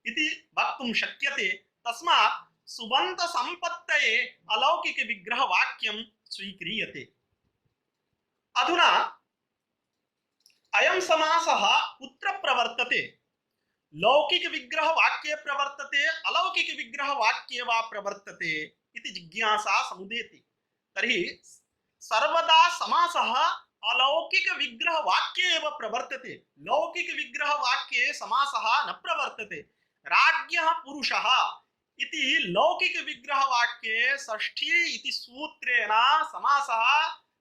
इति वक्तुं शक्यते। तस्मात् सुबन्त संपत्तये अलौकिक विग्रह वाक्यं स्वीक्रियते। अधुना अयं समासः कुत्र प्रवर्तते? लौकिक विग्रह वाक्ये प्रवर्तते, अलौकिक विग्रह वाक्ये वा प्रवर्तते इति जिज्ञासा समुदेति। तर्हि सर्वदा समासः अलौकिक विग्रह वाक्ये एव प्रवर्तते, लौकिक विग्रह वाक्ये समासः न प्रवर्तते। राज्ञः पुरुषः इति लौकिक विग्रह वाक्ये षष्ठी इति सूत्रेण समासः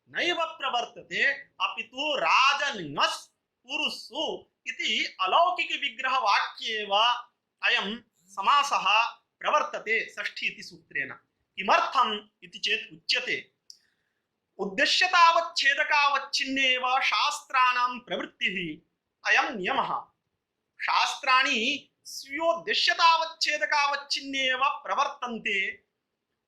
नैव प्रवर्तते अपितु राजन्ङस् पुरुषु इति अलौकिक विग्रह वाक्येव अयं समासः प्रवर्तते षष्ठी इति सूत्रेण। किमर्थम् इति चेत् उच्यते उद्देश्यतावच्छेदकावच्छिन्नेव शास्त्राणां प्रवृत्तिः अयं नियमः। शास्त्राणि स्योद्देश्यतावच्छेदकावच्छिन्नेव प्रवर्तन्ते।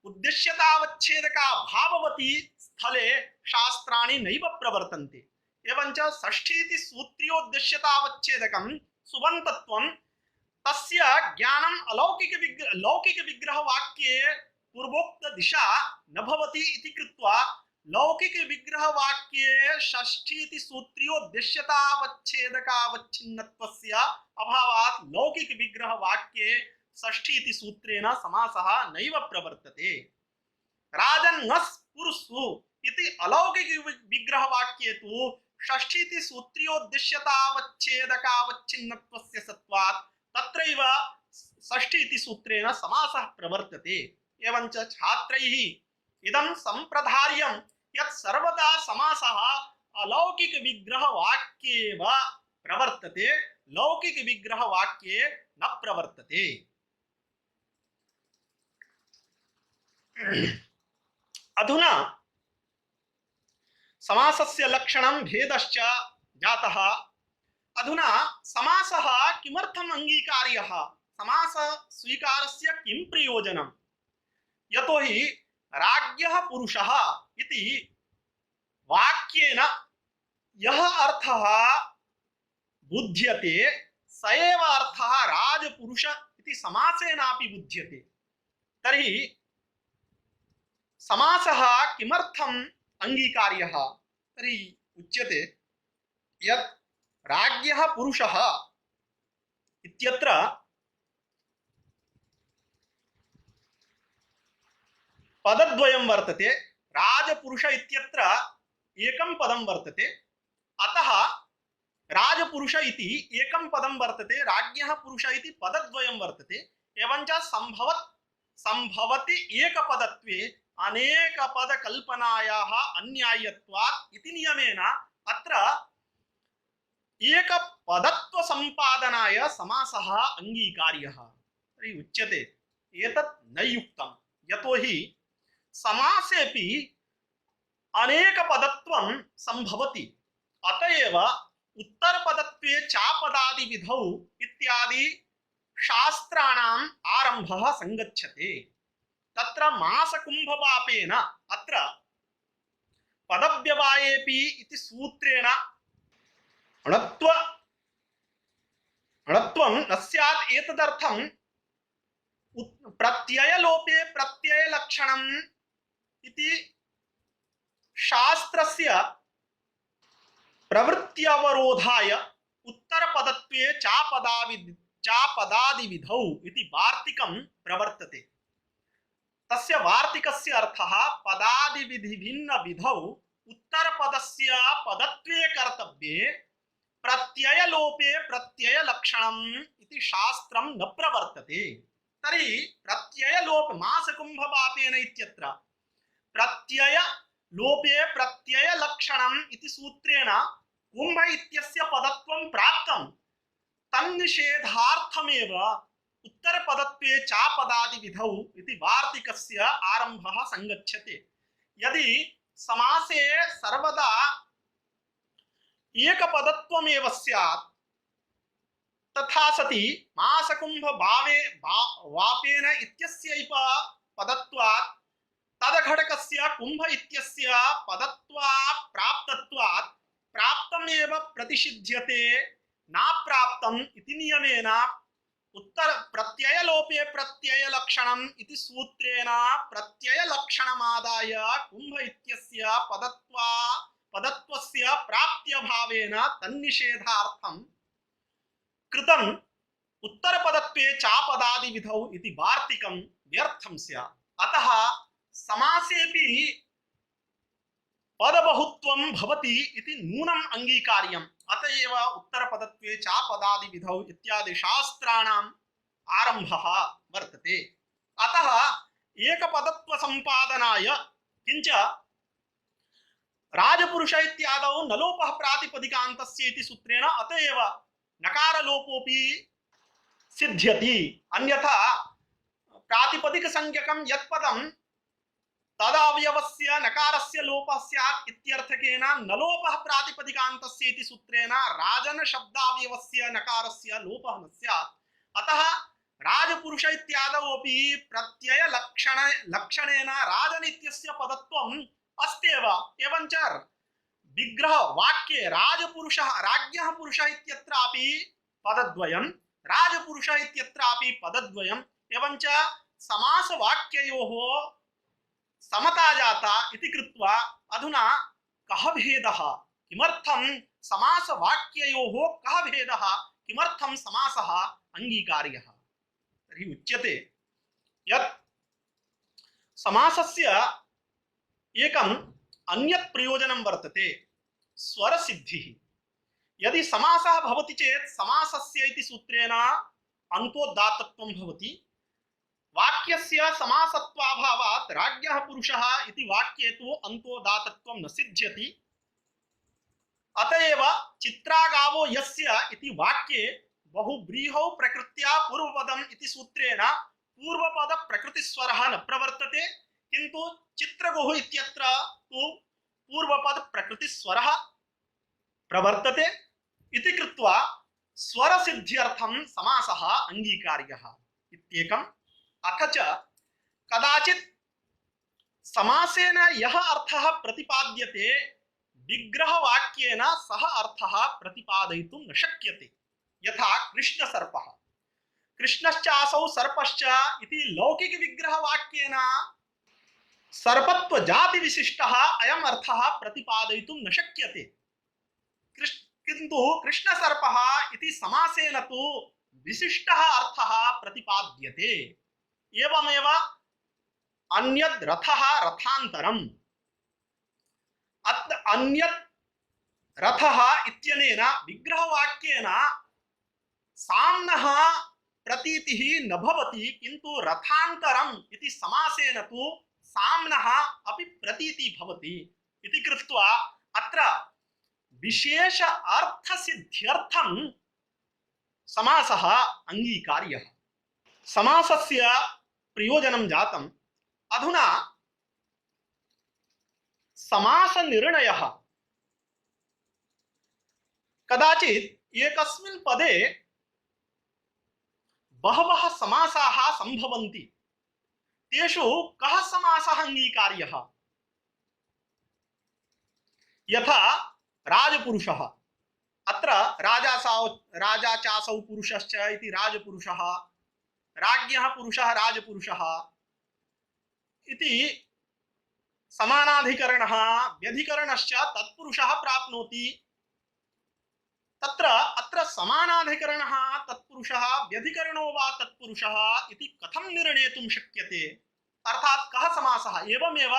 उद्देश्यतावच्छेदका भाववती स्थले शास्त्राणि नैव प्रवर्तन्ते। एवञ्च षष्ठी इति सूत्र्योद्देश्यतावच्छेदकं सुबन्तत्वं तस्य ज्ञानम् लौकिक विग्रह वाक्ये पूर्वोक्त दिशा न भवति इति कृत्वा लौकिक विग्रह वाक्ये षष्ठी इति सूत्र्योद्देश्यतावच्छेदकावच्छिन्नत्वस्य अभावात् लौकिक विग्रह वाक्ये षष्ठी इति सूत्रेण समासः नैव प्रवर्तते। राजन्ङस् पुरुषु इति अलौकिक विग्रह वाक्ये तु षष्ठी इति सूत्र्योद्देश्यतावच्छेदकावच्छिन्नत्वस्य सत्वात् तत्रैव षष्ठी इति सूत्रेण समासः प्रवर्तते। एवञ्च छात्रैः इदं सम्प्रधार्यं यत् सर्वदा समासः अलौकिक विग्रह वाक्येव प्रवर्तते, लौकिक विग्रह वाक्ये न प्रवर्तते। अधुना समासस्य लक्षणं भेदश्च जातः। अधुना समासः किमर्थम् अंगीकार्यः, समास स्वीकारस्य किं प्रयोजनं? यतोहि राज्ञः पुरुषः इति वाक्येन यः अर्थः बुध्यते स एव अर्थः राजपुरुष इति समासेनापि बुध्यते। तर्हि समासः किमर्थम् अंगीकार्यः? तर्हि उच्यते यत् राज्ञः पुरुषः इत्यत्र पदद्वयं वर्तते। राजपुरुष इत्यत्र एकं पदं वर्तते, अतः राजपुरुष इति एकं पदं वर्तते, राज्ञः पुरुष इति पदद्वयं वर्तते। एवञ्च संभवति एकपदत्वे अनेकपदकल्पनायाः अन्याय्यत्वात् इति नियमेन अत्र एकपदत्वसम्पादनाय समासः अंगीकार्यः। तर्हि उच्यते एतत् न युक्तं, यतोहि समासेऽपि अनेकपदत्वं संभवति। अतएव उत्तरपदत्वे चापदादिविधौ इत्यादि शास्त्राणाम् आरम्भः संगच्छते। तत्र मासकुम्भवापेन अत्र पदव्यवायेऽपि इति सूत्रेण अणत्वं न स्यात्। एतदर्थं प्रत्ययलोपे प्रत्ययलक्षणम् इति शास्त्रस्य प्रवृत्त्यवरोधाय उत्तरपदत्वे चापदादिविधौ इति वार्तिकं प्रवर्तते। तस्य वार्तिकस्य अर्थः पदादिविधिभिन्नविधौ उत्तरपदस्य पदत्वे कर्तव्ये प्रत्ययलोपे प्रत्ययलक्षणम् इति शास्त्रं न प्रवर्तते। तर्हि प्रत्ययलोप मासकुम्भवापेन इत्यत्र प्रत्ययलोपे प्रत्ययलक्षणम् इति सूत्रेण कुम्भ इत्यस्य पदत्वं प्राप्तं। तन्निषेधार्थमेव उत्तरपदत्वे चापदादिविधौ इति वार्तिकस्य आरम्भः संगच्छते। यदि समासे सर्वदा एकपदत्वमेव स्यात् तथा सति मासकुम्भवापेन इत्यस्यैव पदत्वात् तदघटकस्य कुम्भ इत्यस्य पदत्वात् प्राप्तत्वात् प्राप्तमेव प्रतिषिध्यते, नाप्राप्तम् इति नियमेन उत्तर प्रत्ययलोपे प्रत्ययलक्षणम् इति सूत्रेण प्रत्ययलक्षणमादाय कुम्भ इत्यस्य पदत्वस्य प्राप्त्यभावेन तन्निषेधार्थं कृतम् उत्तरपदत्वे चापदादिविधौ इति वार्तिकं व्यर्थं स्यात्। अतः समासेऽपि पदबहुत्वं भवति इति नूनम् अंगीकार्यम्। अतएव उत्तरपदत्वे चापदादिविधौ इत्यादि शास्त्राणाम् आरम्भः वर्तते। अतः एकपदत्वसम्पादनाय किञ्च राजपुरुष इत्यादौ नलोपः प्रातिपदिकान्तस्य इति सूत्रेण अतएव नकारलोपोऽपि सिद्ध्यति। अन्यथा प्रातिपदिक संज्ञकं यत्पदं तदवयवस्य नकारस्य लोपः स्यात् इत्यर्थकेन नलोपः प्रातिपदिकान्तस्य इति सूत्रेण राजन शब्दावयवस्य नकारस्य लोपः न स्यात्। अतः राजपुरुष इत्यादौ अपि प्रत्यय लक्षणेन राजन इत्यस्य पदत्वम् अस्त्येव। एवञ्च विग्रह वाक्ये राजपुरुषः राज्ञः पुरुषः इत्यत्रापि पदद्वयं राजपुरुषः इत्यत्रापि पदद्वयम् एवञ्च समासवाक्ययोः समता जाता इति कृत्वा अधुना कः भेदः, किमर्थं समासवाक्ययोः कः भेदः, किमर्थं समासः अंगीकार्यः? तर्हि उच्यते यत् समासस्य एकम् अन्यत् प्रयोजनं वर्तते, स्वरसिद्धिः। यदि समासः भवति चेत् समासस्य इति सूत्रेण अन्तोदात्तत्वं भवति। वाक्यस्य समासत्वाभावात् राज्ञः पुरुषः इति वाक्ये तु अन्तोदात्तत्वं न सिद्ध्यति। अतएव चित्रागावो यस्य इति वाक्ये बहुव्रीहौ प्रकृत्या पूर्वपदम् इति सूत्रेण पूर्वपद प्रकृतिस्वरः न प्रवर्तते, किन्तु चित्रगोः इत्यत्र तु पूर्वपद प्रकृतिस्वरः प्रवर्तते इति कृत्वा स्वरसिद्ध्यर्थं समासः अंगीकार्यः इत्येकम्। अथ च कदाचित् समासेन यः अर्थः प्रतिपाद्यते विग्रहवाक्येन सः अर्थः प्रतिपादयितुं न शक्यते। यथा कृष्णसर्पः, कृष्णश्चासौ सर्पश्च इति लौकिक विग्रहवाक्येन सर्पत्व जाति विशिष्टः अयम् अर्थः प्रतिपादयितुं न शक्यते। किन्तु कृष्णसर्पः इति समासेन तु विशिष्टः अर्थः प्रतिपाद्यते। एवमेव अन्यद् रथः रथान्तरम्, अन्यद् रथः इत्यनेन विग्रहवाक्येन साम्नः प्रतीतिः न भवति, किन्तु रथान्तरम् इति समासेन तु साम्नः अपि प्रतीतिः भवति इति कृत्वा अत्र विशेष अर्थसिद्ध्यर्थं समासः अंगीकार्यः। समासस्य प्रयोजनं जातम्। अधुना समासनिर्णयः कदाचित् एकस्मिन् पदे बहवः समासाः सम्भवन्ति, तेषु कः समासः अंगीकार्यः? यथा राजपुरुषः, अत्र राजाचासौ पुरुषश्च इति राजपुरुषः, राज्ञः पुरुषः राजपुरुषः इति समानाधिकरणः व्यधिकरणश्च तत्पुरुषः प्राप्नोति। तत्र अत्र समानाधिकरणः तत्पुरुषः व्यधिकरणो वा तत्पुरुषः इति कथं निर्णेतुं शक्यते? अर्थात् कः समासः? एवमेव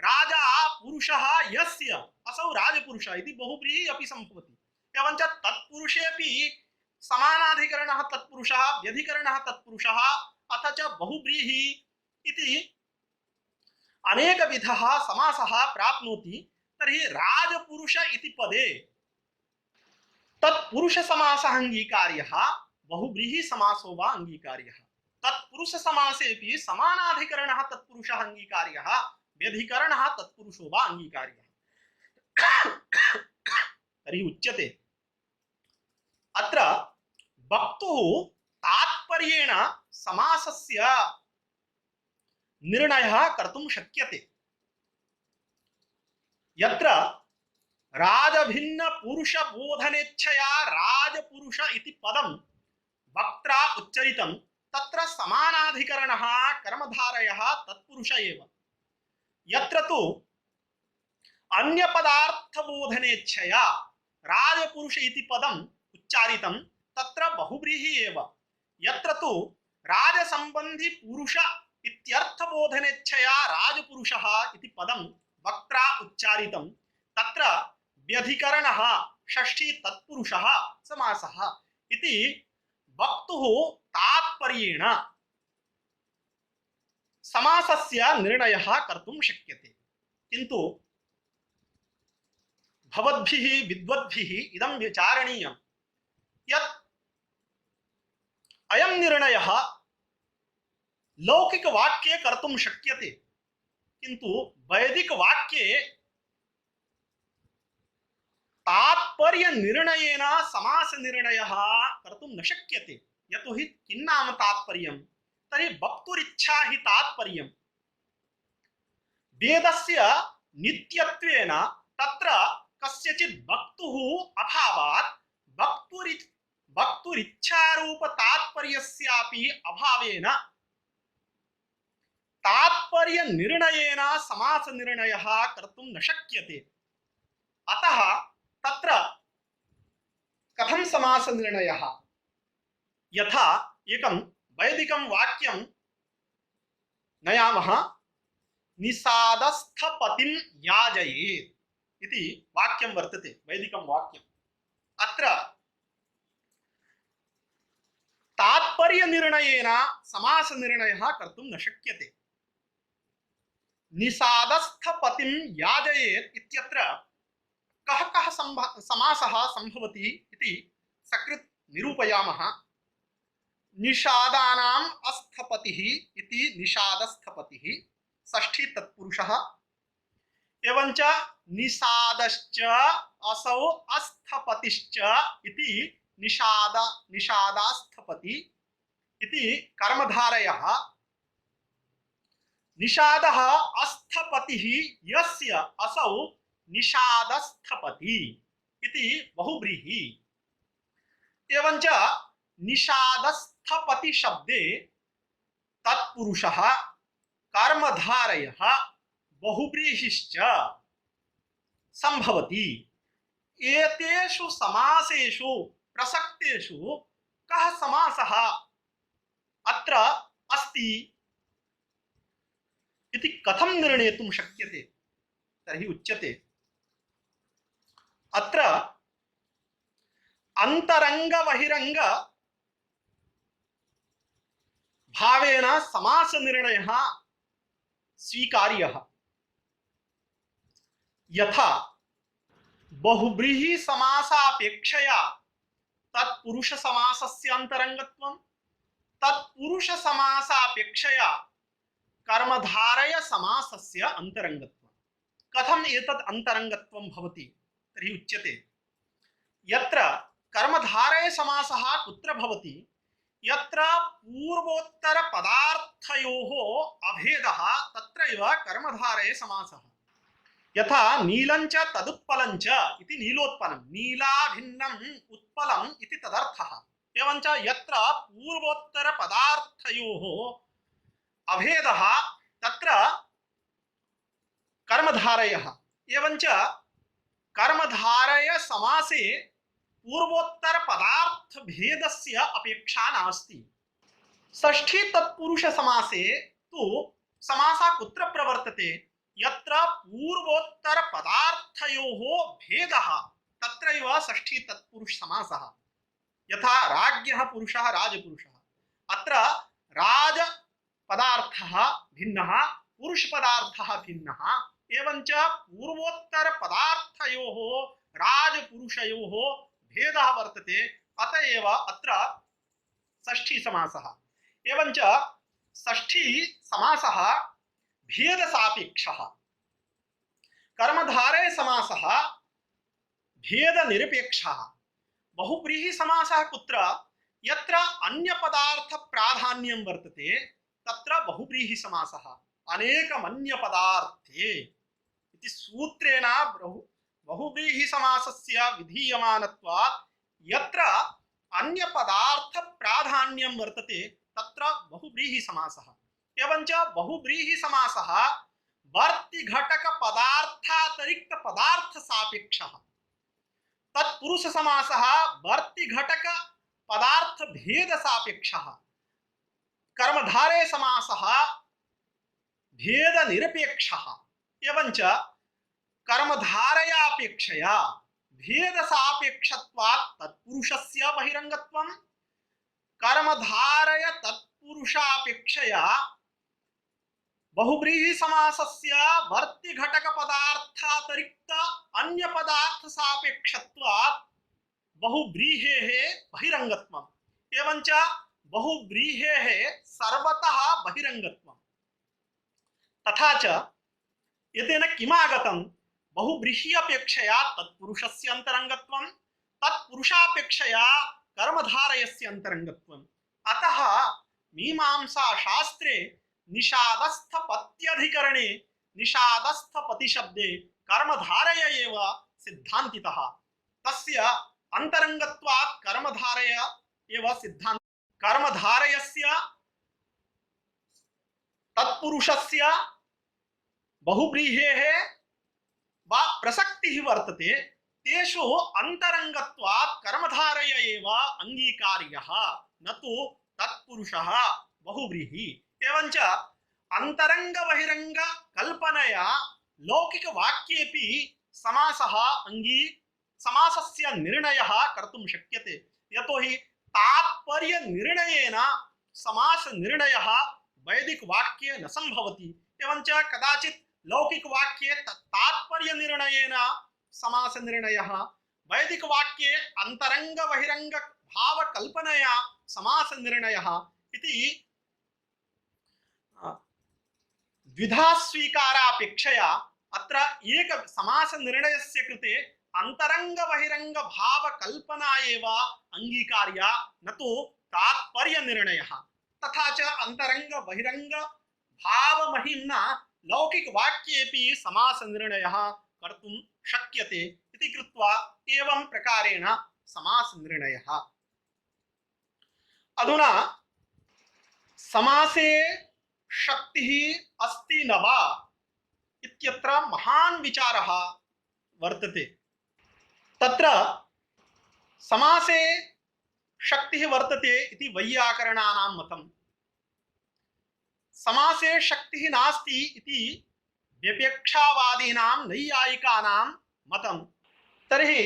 राजा पुरुषः यस्य असौ राजपुरुषः इति बहुव्रीहि अपि सम्भवति। एवञ्च तत्पुरुषेऽपि समानाधिकरणः तत्पुरुषः व्यधिकरणः तत्पुरुषः अथ च बहुव्रीहि इति अनेकविधः समासः प्राप्नोति। तर्हि राजपुरुष इति पदे तत्पुरुष समासः अंगीकार्यः, बहुव्रीहि समासो वा अंगीकार्यः। तत्पुरुष समासेऽपि समानाधिकरणः तत्पुरुषः अंगीकार्यः, व्यधिकरणः तत्पुरुषो वा अंगीकार्यः। तर्हि उच्यते अत्र वक्तुः तात्पर्येण समासस्य निर्णयः कर्तुं शक्यते। यत्र राजभिन्न पुरुष बोधनेच्छया राजपुरुष इति पदं वक्त्रा उच्चरितं तत्र समानाधिकरणः कर्मधारयः तत्पुरुष एव। यत्र तु अन्य पदार्थ बोधनेच्छया राजपुरुष इति पदम् उच्चारितं तत्र बहुव्रीहि एव। यत्र तु राजसंबंधी पुरुष इत्यर्थ बोधनेच्छया राजपुरुषः इति पदं वक्त्रा उच्चारितं तत्र व्यधिकरणः षष्ठी तत्पुरुषः समासः इति वक्तुः तात्पर्येण समासस्य निर्णयः कर्तुं शक्यते। किन्तु भवद्भिः विद्वद्भिः इदं विचारणीयं यत् अयं निर्णयः लौकिकवाक्ये कर्तुं शक्यते, किन्तु वैदिकवाक्ये तात्पर्यनिर्णयेन समासनिर्णयः कर्तुं न शक्यते। यतोहि किं नाम तात्पर्यं? तर्हि वक्तुरिच्छा हि तात्पर्यं। वेदस्य नित्यत्वेन तत्र कस्यचित् वक्तुः अभावात् वक्तुरिच्छारूपतात्पर्यस्यापि अभावेन तात्पर्यनिर्णयेन समासनिर्णयः कर्तुं न शक्यते। अतः तत्र कथं समासनिर्णयः? यथा एकं वैदिकं वाक्यं नयामः, निषादस्थपतिं याजयेत् इति वाक्यं वर्तते, वैदिकं वाक्यम्। अत्र तात्पर्यनिर्णयेन समासनिर्णयः कर्तुं न शक्यते। निषादस्थपतिं याजयेत् इत्यत्र कः कः समासः सम्भवति इति सकृत् निरूपयामः। निषादानाम् अस्थपतिः इति निषादस्थपतिः षष्ठी तत्पुरुषः, एवञ्च निषादश्च असौ अस्थपतिश्च इति निषादास्थपति इति कर्मधारयः। निषादः अस्थपतिः यस्य असौ निषादस्थपति इति बहुव्रीहि। एवञ्च निषादस्थपति शब्दे तत्पुरुषः कर्मधारयः बहुव्रीहिश्च सम्भवति। एतेषु समासेषु प्रसक्तेषु कः समासः अत्र अस्ति इति कथं निर्णेतुं शक्यते? तर्हि उच्यते अत्र अंतरंग बहिरंग भावेन समास निर्णयः स्वीकार्यः। यथा बहुव्रीहि समासापेक्षया तत्पुरुष समासस्य अंतरंगत्वं, तत्पुरुष समासापेक्षया कर्मधारय समासस्य अंतरंगत्वं। कथम् एतत् अंतरंगत्वं भवति? तर्हि उच्यते यत्र कर्मधारय समासः कुत्र भवति? यत्र पूर्वोत्तर पदार्थयोः अभेदः तत्रैव कर्मधारय समासः। यथा नीलञ्च तदुत्पलञ्च इति नीलोत्पलं, नीलाभिन्नम् उत्पलम् इति तदर्थः। एवञ्च यत्र पूर्वोत्तर पदार्थयोः अभेदः तत्र कर्मधारयः। एवञ्च कर्मधारय समासे पूर्वोत्तर पदार्थ भेदस्य अपेक्षा नास्ति। षष्ठी तत्पुरुष समासे तु समासः कुत्र प्रवर्तते? यत्र पूर्वोत्तर पदार्थयोः भेदः तत्रैव षष्ठी तत्पुरुष समासः। यथा राज्ञः पुरुषः राजपुरुषः, अत्र राज पदार्थः भिन्नः, पुरुष पदार्थः भिन्नः। एवञ्च पूर्वोत्तर पदार्थयोः राजपुरुषयोः भेदः वर्तते, अतएव अत्र षष्ठी समासः। एवञ्च षष्ठी समासः भेद सापेक्षः। कर्मधारय समासः भेद निरपेक्षः। बहुव्रीहि समासः कुत्र? यत्र अन्य पदार्थ प्राधान्यं वर्तते तत्र बहुव्रीहि समासः। अनेकमन्य पदार्थे इति सूत्रेण बहुव्रीहि समासस्य विधीयमानत्वात् यत्र अन्य पदार्थ प्राधान्यं वर्तते तत्र बहुव्रीहि समासः। एवञ्च बहुव्रीहि समासः वर्ति घटक पदार्थातिरिक्त पदार्थ सापेक्षः। तत्पुरुष समासः वर्ति घटक पदार्थ भेद सापेक्षः। कर्मधारय समासः भेद निरपेक्षः। एवञ्च कर्मधारयापेक्षया भेद सापेक्षत्वात् तत्पुरुषस्य बहिरंगत्वं, कर्मधारय तत्पुरुषापेक्षया बहुव्रीहि समासस्य वर्ति घटक पदार्थातिरिक्त अन्य पदार्थ सापेक्षत्वात् बहुव्रीहेः बहिरंगत्वम् एवंच बहुव्रीहेः सर्वतः बहिरंगत्वम् तथा च एतेन किमागतं बहुव्रीहि अपेक्षया तत्पुरुषस्य अंतरंगत्वं तत्पुरुषापेक्षया कर्मधारयस्य अंतरंगत्वम् अतः मीमांसा शास्त्रे निषादस्थपत्यधिकरणे निषादस्थपतिशब्दे कर्मधारय एव सिद्धान्तितः तस्य अंतरंगत्वात् कर्मधारय एव सिद्धान्त कर्मधारयस्य तत्पुरुषस्य बहुव्रीहेः वा प्रसक्तिः वर्तते तेषु अंतरंगत्वात् कर्मधारय एव अंगीकार्यः न तु तत्पुरुषः बहुव्रीहि एवंच अंतरंग बहिरंग कल्पनया लौकिक वाक्येपि समासस्य निर्णयः कर्तुं शक्यते यतोहि तात्पर्य निर्णयेन समास निर्णयः वैदिक वाक्ये न संभवति एवंच कदाचित् लौकिक वाक्ये तात्पर्य निर्णयेन समास निर्णयः वैदिक वाक्ये अंतरंग बहिरंग भाव कल्पनया समास निर्णयः इति द्विधा स्वीकारापेक्षया अत्र एक समास निर्णयस्य कृते अंतरंग बहिरंग भाव कल्पना एव अंगीकार्या न तु तात्पर्य निर्णयः तथा च अंतरंग बहिरंग भाव महिम्ना लौकिक वाक्येपि समास निर्णयः कर्तुं शक्यते इति कृत्वा एवं प्रकारेण समास निर्णयः अधुना समासे शक्तिः अस्ति न वा इत्यत्र महान् विचारः वर्तते तत्र समासे शक्तिः वर्तते इति वैयाकरणानां मतम् समासे शक्तिः नास्ति इति व्यपेक्षावादीनां नैयायिकानां मतम् तर्हि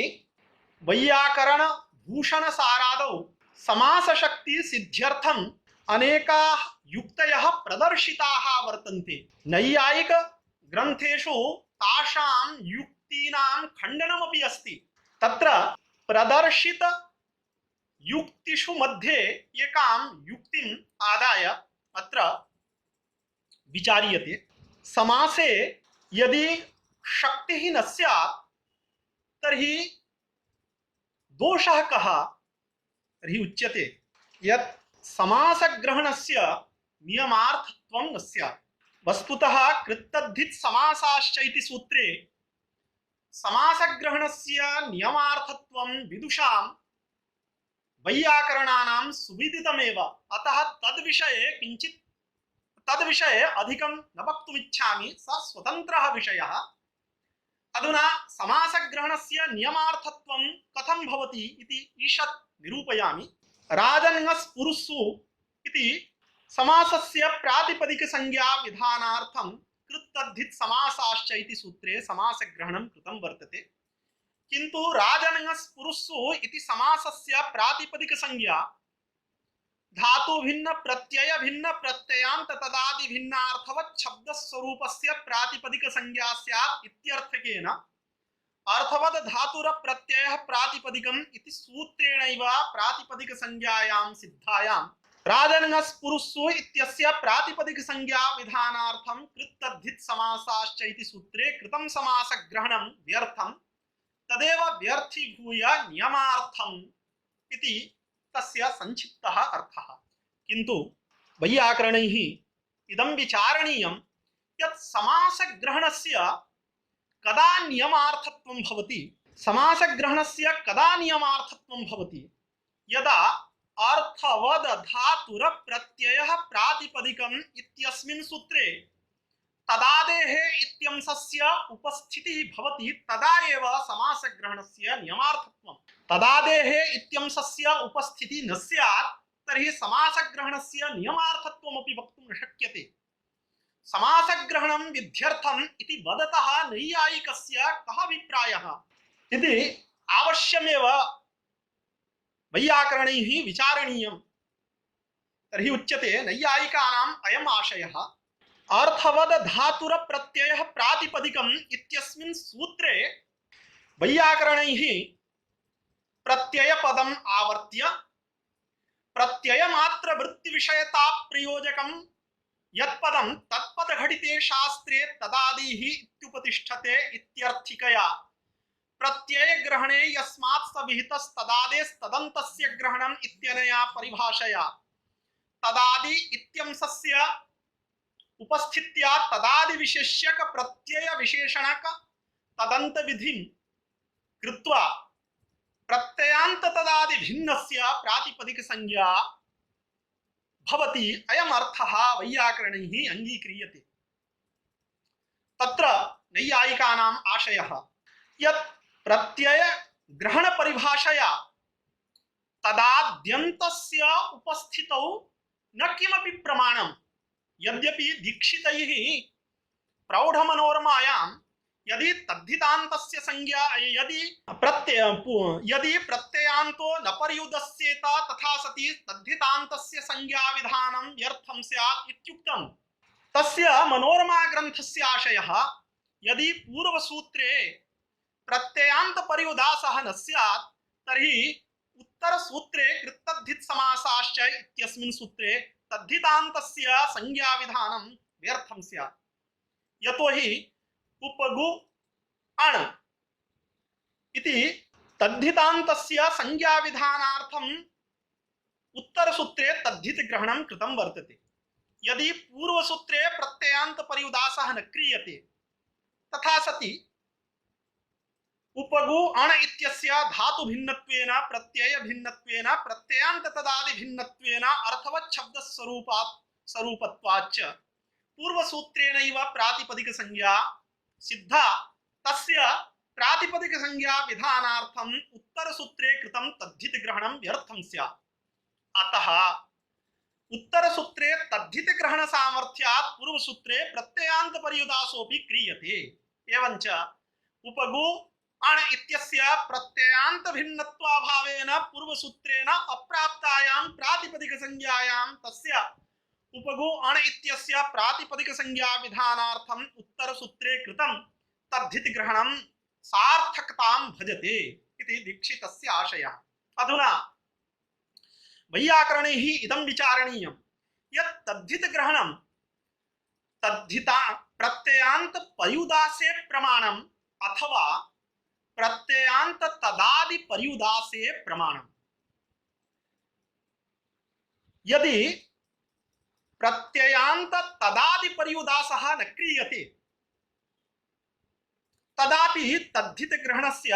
वैयाकरण भूषण सारादौ समास शक्ति सिद्ध्यर्थम् अनेकाः युक्तयः प्रदर्शिताः वर्तन्ते नैयायिक ग्रन्थेषु तासां युक्तीनां खण्डनमपि अस्ति तत्र प्रदर्शित युक्तिषु मध्ये एकां युक्तिम् आदाय अत्र विचार्यते समासे यदि शक्तिः न स्यात् तर्हि दोषः कः तर्हि उच्यते यत् समासग्रहणस्य नियमार्थत्वं न स्यात् वस्तुतः कृत्तद्धित समासाश्च इति सूत्रे समासग्रहणस्य नियमार्थत्वं विदुषां वैयाकरणानां सुविदितमेव अतः तद्विषये अधिकं न वक्तुमिच्छामि स स्वतन्त्रः विषयः अधुना समासग्रहणस्य नियमार्थत्वं कथं भवति इति ईषत् निरूपयामि राजन्यस्पुरुषु इति समासस्य प्रातिपदिक संज्ञा विधानार्थं कृत्तद्धित समासाश्च इति सूत्रे समासग्रहणं कृतं वर्तते किन्तु राजन्यस्पुरुषु इति समासस्य प्रातिपदिक संज्ञा धातु भिन्न प्रत्ययान्त तदादि भिन्नार्थवत् शब्द स्वरूपस्य प्रातिपदिक संज्ञा स्यात् इत्यर्थकेन अर्थवद धातुर प्रत्ययः प्रातिपदिकम् इति सूत्रेणैव प्रातिपदिक संज्ञायां सिद्धायां राजन्यस्पुरुषु इत्यस्य प्रातिपदिक संज्ञा विधानार्थं कृत्तद्धित समासाश्च इति सूत्रे कृतं समासग्रहणं व्यर्थं तदेव व्यर्थीभूय नियमार्थम् इति तस्य संक्षिप्तः अर्थः किन्तु वैयाकरणैः इदं विचारणीयं यत् समासग्रहणस्य कदा नियमार्थत्वं भवति समासग्रहणस्य कदा नियमार्थत्वं भवति यदा अर्थवद धातुर प्रत्ययः प्रातिपदिकम् इत्यस्मिन् सूत्रे तदादेः इत्यंशस्य उपस्थितिः भवति तदा एव समासग्रहणस्य नियमार्थत्वं तदादेः इत्यंशस्य उपस्थितिः न स्यात् तर्हि समासग्रहणस्य नियमार्थत्वमपि वक्तुं न शक्यते समासग्रहणं विध्यर्थम् इति वदतः नैयायिकस्य कः अभिप्रायः इति अवश्यमेव वैयाकरणैः विचारणीयम् तर्हि उच्यते नैयायिकानाम् अयम् आशयः अर्थवद धातुर प्रत्ययः प्रातिपदिकम् इत्यस्मिन् सूत्रे वैयाकरणैः प्रत्ययपदम् आवर्त्य प्रत्ययमात्र वृत्तिविषयता प्रयोजकं यत्पदं तत्पदघटिते शास्त्रे तदादिः इत्युपतिष्ठते इत्यर्थिकया प्रत्ययग्रहणे यस्मात् सविहितस्तदादेस्तदन्तस्य ग्रहणम् इत्यनया परिभाषया तदादि इत्यंशस्य उपस्थित्या तदादि विशेष्यक प्रत्यय विशेषणक तदंत विधिं कृत्वा प्रत्ययान्त तदादि भिन्नस्य प्रातिपदिक संज्ञा भवति अयम् अर्थः वैयाकरणैः अंगीक्रियते। तत्र नैयायिकानाम् आशयः यत् प्रत्यय ग्रहण परिभाषया तदाद्यन्तस्य उपस्थितौ न किमपि प्रमाणम् यद्यपि दीक्षितैः प्रौढमनोरमायां यदि तद्धितान्तस्य संज्ञा यदि प्रत्ययान्तो न पर्युदस्येत तथा सति तद्धितान्तस्य संज्ञा विधानं व्यर्थं स्यात् इत्युक्तं तस्य मनोरमा ग्रन्थस्य आशयः यदि पूर्वसूत्रे प्रत्ययान्त पर्युदासः न स्यात् तर्हि उत्तरसूत्रे कृत्तद्धित समासाश्च इत्यस्मिन् सूत्रे तद्धितान्तस्य संज्ञा विधानं व्यर्थं स्यात्। यतोहि उपगु अण इति तद्धितान्तस्य संज्ञा विधानार्थम् उत्तरसूत्रे तद्धित ग्रहणं कृतं वर्तते। यदि पूर्वसूत्रे प्रत्ययान्त पर्युदासः न क्रियते तथा सति उपगु अण इत्यस्य धातु भिन्नत्वेन प्रत्यय भिन्नत्वेन प्रत्ययान्त तदादि भिन्नत्वेन अर्थवत् शब्द स्वरूपत्वाच्च पूर्वसूत्रेणैव प्रातिपदिक संज्ञा सिद्धा तस्य प्रातिपदिक संज्ञा विधानार्थम् उत्तरसूत्रे कृतं तद्धित ग्रहणं व्यर्थं स्यात्। अतः उत्तरसूत्रे तद्धित ग्रहण सामर्थ्यात् पूर्वसूत्रे प्रत्ययान्त पर्युदासोऽपि क्रियते। एवञ्च उपगु अण इत्यस्य प्रत्ययान्त भिन्नत्वाभावेन पूर्वसूत्रेण अप्राप्तायां प्रातिपदिक संज्ञायां तस्य उपगु अण इत्यस्य प्रातिपदिक संज्ञा विधानार्थम् उत्तरसूत्रे कृतं तद्धित ग्रहणं सार्थकतां भजते इति दीक्षितस्य आशयः। अधुना वैयाकरणैः इदं विचारणीयं यत् तद्धित ग्रहणं तद्धिता प्रत्ययान्त पर्युदासे प्रमाणम् अथवा प्रत्ययान्त तदादि पर्युदासे प्रमाणम्। यदि प्रत्ययान्त तदादि पर्युदासः न क्रियते तदापि तद्धित ग्रहणस्य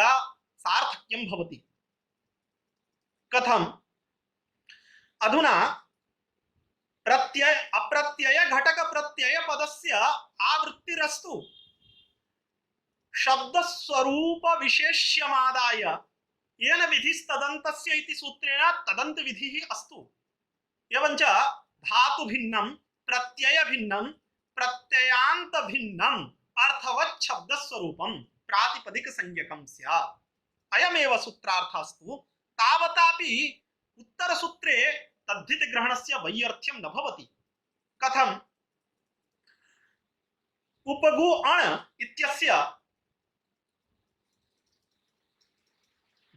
सार्थक्यं भवति। कथम्? अधुना प्रत्यय अप्रत्यय घटक प्रत्यय पदस्य आवृत्तिरस्तु शब्द स्वरूप विशेष्यमादाय येन विधिस्तदन्तस्य इति सूत्रेण तदन्त विधिः अस्तु। एवञ्च धातु भिन्नं प्रत्यय भिन्नं प्रत्ययान्त भिन्नं अर्थवत् शब्द स्वरूपं प्रातिपदिक संज्ञकं स्यात्। अयमेव सूत्रार्थस्तु तावतापि उत्तर सूत्रे तद्धित ग्रहणस्य वैयर्थ्यं न भवति। कथम्? उपगु अण इत्यस्य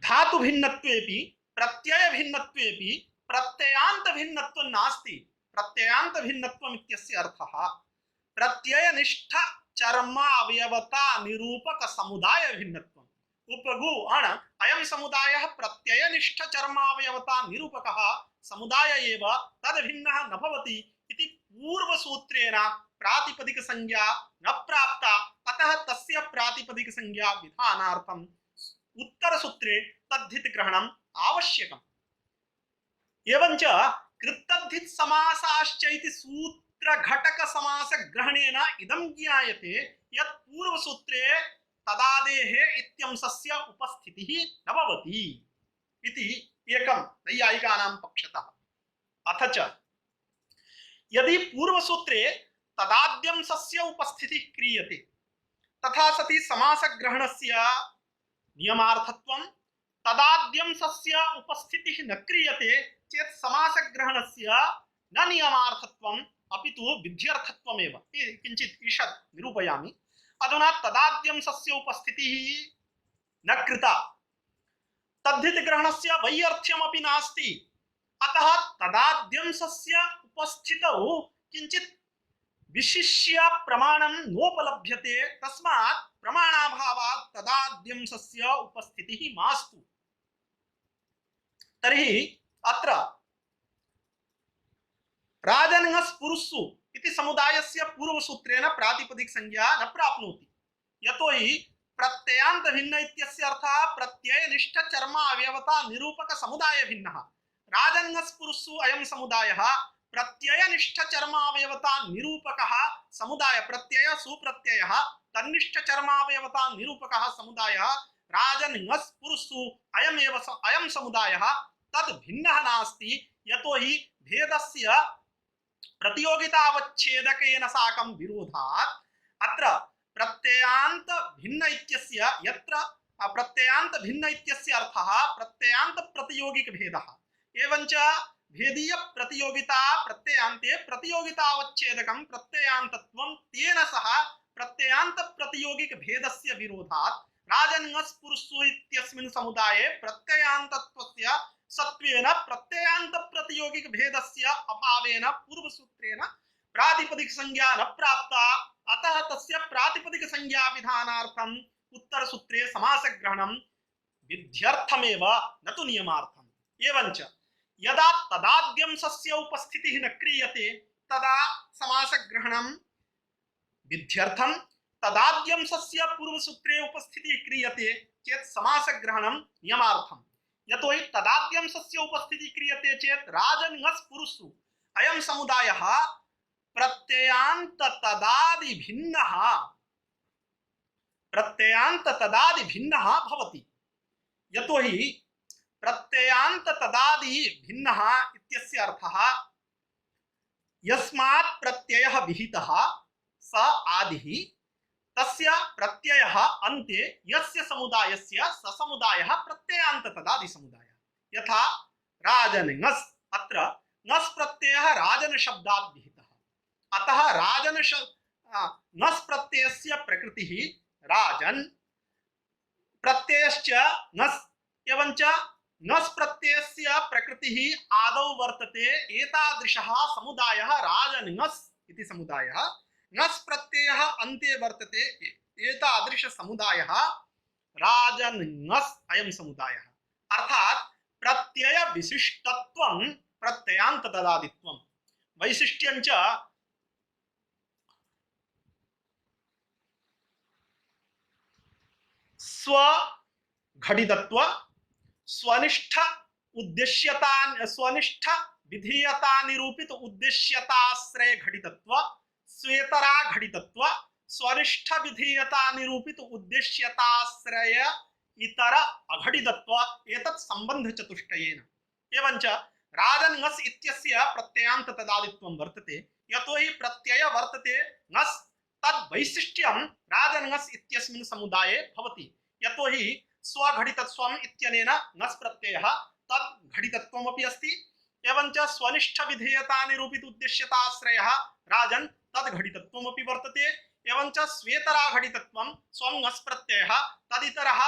धातु भिन्नत्वेपि प्रत्यय भिन्नत्वेपि प्रत्ययान्त भिन्नत्वं नास्ति। प्रत्ययान्त भिन्नत्वम् इत्यस्य अर्थः प्रत्ययनिष्ठ चर्मावयवता निरूपक समुदाय भिन्नत्वम्। उपगु अण अयं समुदायः प्रत्ययनिष्ठ चर्मावयवता निरूपकः समुदाय एव तद्भिन्नः न भवति इति पूर्वसूत्रेण प्रातिपदिक संज्ञा न प्राप्ता। अतः तस्य प्रातिपदिक संज्ञा विधानार्थम् उत्तरसूत्रे तद्धित ग्रहणम् आवश्यकम्। एवञ्च कृत्तद्धित समासाश्च इति सूत्र घटक समास ग्रहणेन इदं ज्ञायते यत् पूर्वसूत्रे तदादेः इत्यंशस्य उपस्थितिः न भवति इति एकं नैयायिकानां पक्षतः। अथ च यदि पूर्वसूत्रे तदाद्यंशस्य उपस्थितिः क्रियते तथा सति समासग्रहणस्य नियमार्थत्वं तदाद्यंशस्य उपस्थितिः न क्रियते चेत् समासग्रहणस्य न नियमार्थत्वं अपितु विध्यर्थत्वमेव। किञ्चित् ईषत् निरूपयामि। अधुना तदाद्यंशस्य उपस्थितिः न कृता, तद्धित ग्रहणस्य वैयर्थ्यमपि नास्ति। अतः तदाद्यंशस्य उपस्थितौ किञ्चित् विशिष्य प्रमाणं नोपलभ्यते, तस्मात् प्रमाणाभावात् तदाद्यंशस्य उपस्थितिः मास्तु। तर्हि अत्र राजन्यस्पुरुषु इति समुदायस्य पूर्वसूत्रेण प्रातिपदिक संज्ञा न प्राप्नोति, यतोहि प्रत्ययान्त भिन्न इत्यस्य अर्थः प्रत्ययनिष्ठ चर्म अवयवता निरूपक समुदाय भिन्नः। राजन्यस्पुरुषु अयं समुदायः प्रत्ययनिष्ठ चर्म अवयवता निरूपकः समुदाय, प्रत्यय सुप्रत्ययः तन्निष्ठ चर्म अवयवता निरूपकः समुदायः राजन्यस्पुरुषु अयं समुदायः तद् भिन्नः नास्ति, यतोहि भेदस्य प्रतियोगितावच्छेदकेन साकं विरोधात्। अत्र प्रत्ययान्त भिन्न इत्यस्य यत्र प्रत्ययान्त भिन्न इत्यस्य अर्थः प्रत्ययान्त प्रतियोगिक भेदः, एवञ्च भेदीय प्रतियोगिता प्रत्ययान्ते प्रतियोगितावच्छेदकं प्रत्ययान्तत्वं, तेन सह प्रत्ययान्त प्रतियोगिक भेदस्य विरोधात् राजन्यस्पुरुषु इत्यस्मिन् समुदाये प्रत्ययान्तत्वस्य सत्वेन प्रत्ययान्त प्रतियोगिक भेदस्य अभावेन पूर्वसूत्रेण प्रातिपदिक संज्ञा न प्राप्ता। अतः तस्य प्रातिपदिक संज्ञा विधानार्थम् उत्तरसूत्रे समासग्रहणं विध्यर्थमेव न तु नियमार्थम्। एवञ्च यदा तदाद्यंशस्य उपस्थितिः न क्रियते तदा समासग्रहणं विध्यर्थं, तदाद्यंशस्य पूर्वसूत्रे उपस्थितिः क्रियते चेत् समासग्रहणं नियमार्थम्। यतोहि तदाद्यंशस्य उपस्थितिः क्रियते चेत् राजन्यस्पुरुषु अयं समुदायः प्रत्ययान्त तदादि भिन्नः भवति। यतोहि प्रत्ययान्त तदादि भिन्नः इत्यस्य अर्थः यस्मात् प्रत्ययः विहितः स आदिः, तस्य प्रत्ययः अन्ते यस्य समुदायस्य स समुदायः प्रत्ययान्त तदादि समुदायः। यथा राजन्यस्, अत्र नस् प्रत्ययः राजन शब्दात् विहितः, अतः नस् प्रत्ययस्य प्रकृतिः राजन्, प्रत्ययश्च नस्, एवञ्च नस् प्रत्ययस्य प्रकृतिः आदौ वर्तते एतादृशः समुदायः राजन्यस् इति समुदायः, नस् प्रत्ययः अन्ते वर्तते एतादृश समुदायः राजन्यस् अयं समुदायः। अर्थात् प्रत्यय विशिष्टत्वं प्रत्ययान्त तदादित्वं, वैशिष्ट्यञ्च स्वघटितत्व, स्वनिष्ठ उद्देश्यता, स्वनिष्ठ विधेयता निरूपित उद्देश्यताश्रय घटितत्व, स्वेतरा घटितत्व, स्वनिष्ठ विधेयता निरूपित उद्देश्यताश्रय इतर अघटितत्व, एतत् संबंध चतुष्टयेन। एवञ्च राजन्यस् इत्यस्य प्रत्ययान्त तदादित्वं वर्तते, यतोहि प्रत्यय वर्तते नस्, तद् वैशिष्ट्यं राजन्यस् इत्यस्मिन् समुदाये भवति, यतोहि स्वघटितत्वम् इत्यनेन नस् प्रत्ययः तद् घटितत्वमपि अस्ति, एवञ्च स्वनिष्ठ विधेयता निरूपित उद्देश्यताश्रयः राजन् तद् घटितत्वमपि वर्तते, एवञ्च स्वेतरा घटितत्वं स्वं नस् प्रत्ययः तदितरः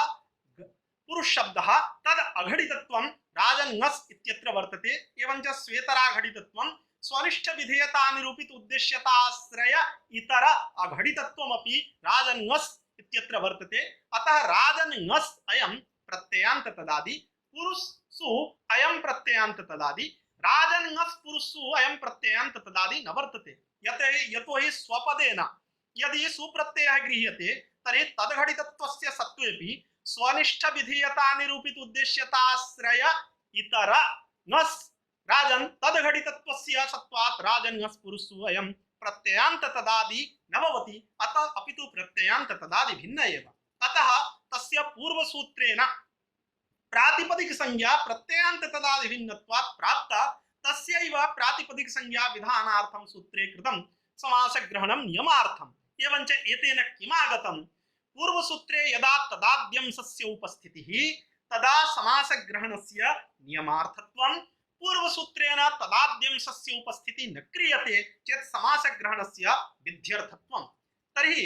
पुरुष शब्दः तद् अघटितत्वं राजन्यस् इत्यत्र वर्तते, एवञ्च स्वेतरा घटितत्वं स्वनिष्ठ विधेयता निरूपित उद्देश्यताश्रय इतर अघटितत्वमपि राजन्यस् इत्यत्र वर्तते। अतः राजन्यस् अयं प्रत्ययान्त तदादि, पुरुषसु अयं प्रत्ययान्त तदादि, राजन्यस् पुरुषसु अयं प्रत्ययान्त तदादि न वर्तते। यतोहि स्वपदेन यदि सुप्रत्ययः गृह्यते तर्हि तद्घटितत्वस्य सत्त्वेपि स्वनिष्ठ विधेयता निरूपित उद्देश्यताश्रय इतर नस् राजन् तद्घटितत्वस्य सत्त्वात् राजन्यस् पुरुषसु अयं प्रत्ययान्त तदादि न भवति, अतः अपितु प्रत्ययान्त तदादि भिन्न एव। अतः तस्य पूर्वसूत्रेण प्रातिपदिक संज्ञा प्रत्ययान्त तदादि भिन्नत्वात् प्राप्ता, तस्यैव प्रातिपदिक संज्ञा विधानार्थं सूत्रे कृतं समासग्रहणं नियमार्थम्। एवञ्च एतेन किमागतं, पूर्वसूत्रे यदा तदाद्यंशस्य उपस्थितिः तदा समासग्रहणस्य नियमार्थत्वं, पूर्वसूत्रेण तदाद्यंशस्य उपस्थितिः न क्रियते चेत् समासग्रहणस्य विध्यर्थत्वम्। तर्हि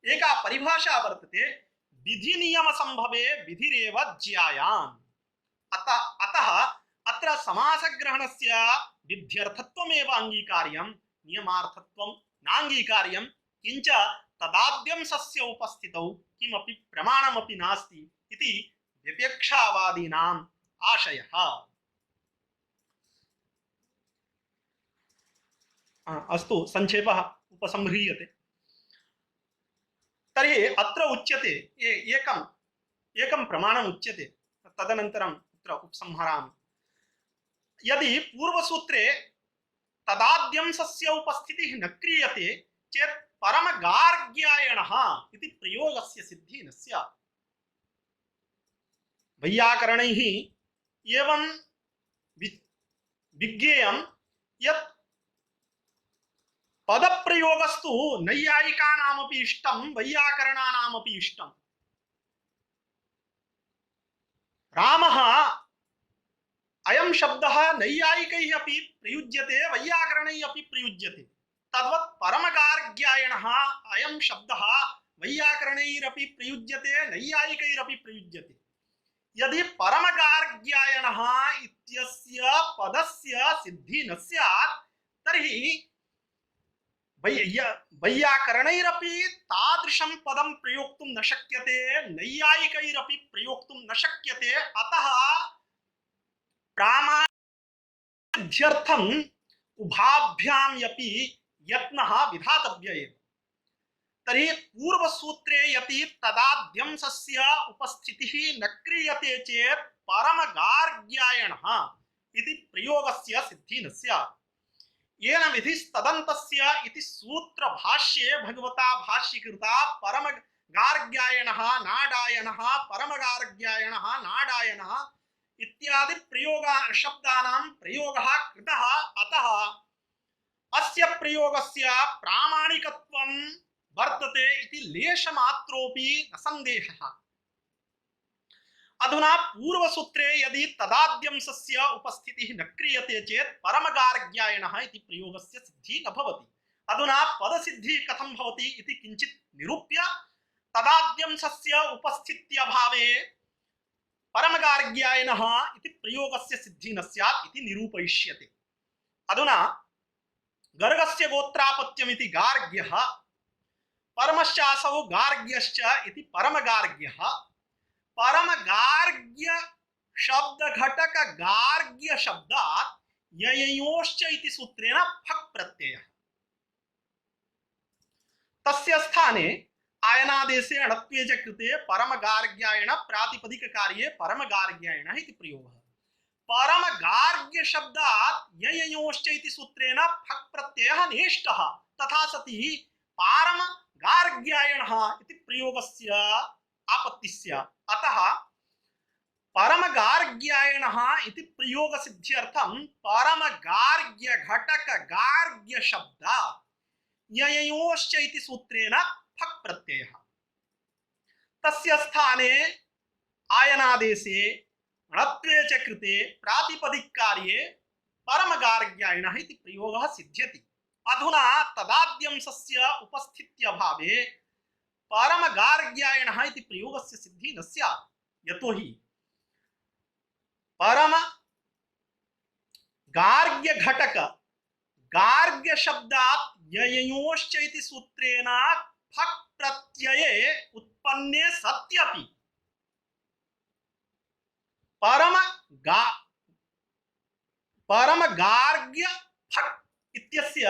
एका परिभाषा वर्तते, विधिनियमसम्भवे विधिरेव ज्यायान्। अतः अत्र समासग्रहणस्य विध्यर्थत्वमेव अङ्गीकार्यं, नियमार्थत्वं नाङ्गीकार्यं। किञ्च तदाद्यंशस्य उपस्थितौ किमपि प्रमाणमपि नास्ति इति विवक्षावादीनाम् आशयः। अस्तु, संक्षेपः उपसंह्रियते। तर्हि अत्र उच्यते, एकं प्रमाणम् उच्यते, तदनन्तरं अत्र उपसंहरामि। यदि पूर्वसूत्रे तदाद्यंशस्य उपस्थितिः न क्रियते चेत् परमगार्ग्यायणः इति प्रयोगस्य सिद्धिः न स्यात्। वैयाकरणैः एवं विज्ञेयं यत् पदप्रयोगस्तु नैयायिकानामपि इष्टं, वैयाकरणानामपि इष्टं। रामः अयं शब्दः नैयायिकैः अपि प्रयुज्यते, वैयाकरणैः अपि प्रयुज्यते। तद्वत् परमगार्ग्यायणः अयं शब्दः वैयाकरणैरपि प्रयुज्यते, नैयायिकैरपि प्रयुज्यते। यदि परमगार्ग्यायणः इत्यस्य पदस्य सिद्धिः न स्यात् तर्हि वैयाकरणैरपि तादृशं पदं प्रयोक्तुं न शक्यते, नैयायिकैरपि प्रयोक्तुं न शक्यते। अतः प्रामाण्यसिद्ध्यर्थम् उभाभ्याम् अपि यत्नः विधातव्य एव। तर्हि पूर्वसूत्रे यदि तदाद्यंशस्य उपस्थितिः न क्रियते चेत् परमगार्ग्यायणः इति प्रयोगस्य सिद्धिः न स्यात्। येन विधिस्तदन्तस्य इति सूत्रभाष्ये भगवता भाष्यकृता परमगार्ग्यायणः नाडायणः, परमगार्ग्यायणः नाडायणः इत्यादि शब्दानां प्रयोगः कृतः। अतः अस्य प्रयोगस्य प्रामाणिकत्वं वर्तते इति लेशमात्रोऽपि न सन्देहः। अधुना पूर्वसूत्रे यदि तदाद्यंशस्य उपस्थितिः न क्रियते चेत् परमगार्ग्यायणः इति प्रयोगस्य सिद्धिः न भवति। अधुना पदसिद्धिः कथं भवति इति किञ्चित् निरूप्य तदाद्यंशस्य उपस्थित्यभावे परमगार्ग्यायणः इति प्रयोगस्य सिद्धिः न स्यात् इति निरूपयिष्यते। अधुना गर्गस्य गोत्रापत्यमिति गार्ग्यः, परमश्चासौ गार्ग्यश्च इति परमगार्ग्यः। परमगार्ग्य शब्द घटक गार्ग्य शब्दात् यययोश्च इति सूत्रेण फक् प्रत्ययः। तस्य स्थाने आयनादेशे अणत्वे च कृते परमगार्ग्यायण प्रातिपदिक कार्ये परमगार्ग्यायणः इति प्रयोगः। परमगार्ग्य शब्दात् यययोश्च इति सूत्रेण फक् प्रत्ययः नेष्टः। तथा सति परमगार्ग्यायणः इति प्रयोगस्य आपत्तिः स्यात्। अतः परमगार्ग्यायणः इति प्रयोगसिद्ध्यर्थं परमगार्ग्य घटक गार्ग्य शब्दात् यययोश्च इति सूत्रेण फक् प्रत्ययः। तस्य स्थाने आयनादेशे णत्वे च कृते प्रातिपदिक कार्ये परमगार्ग्यायणः इति प्रयोगः सिद्ध्यति। अधुना तदाद्यंशस्य उपस्थित्यभावे परमगार्ग्यायणः इति प्रयोगस्य सिद्धिः न स्यात्। यतोहि परम गार्ग्य घटक गार्ग्य शब्दात् यययोश्च इति सूत्रेण फक् प्रत्यये उत्पन्ने सत्यपि परमगार्ग्य फक् इत्यस्य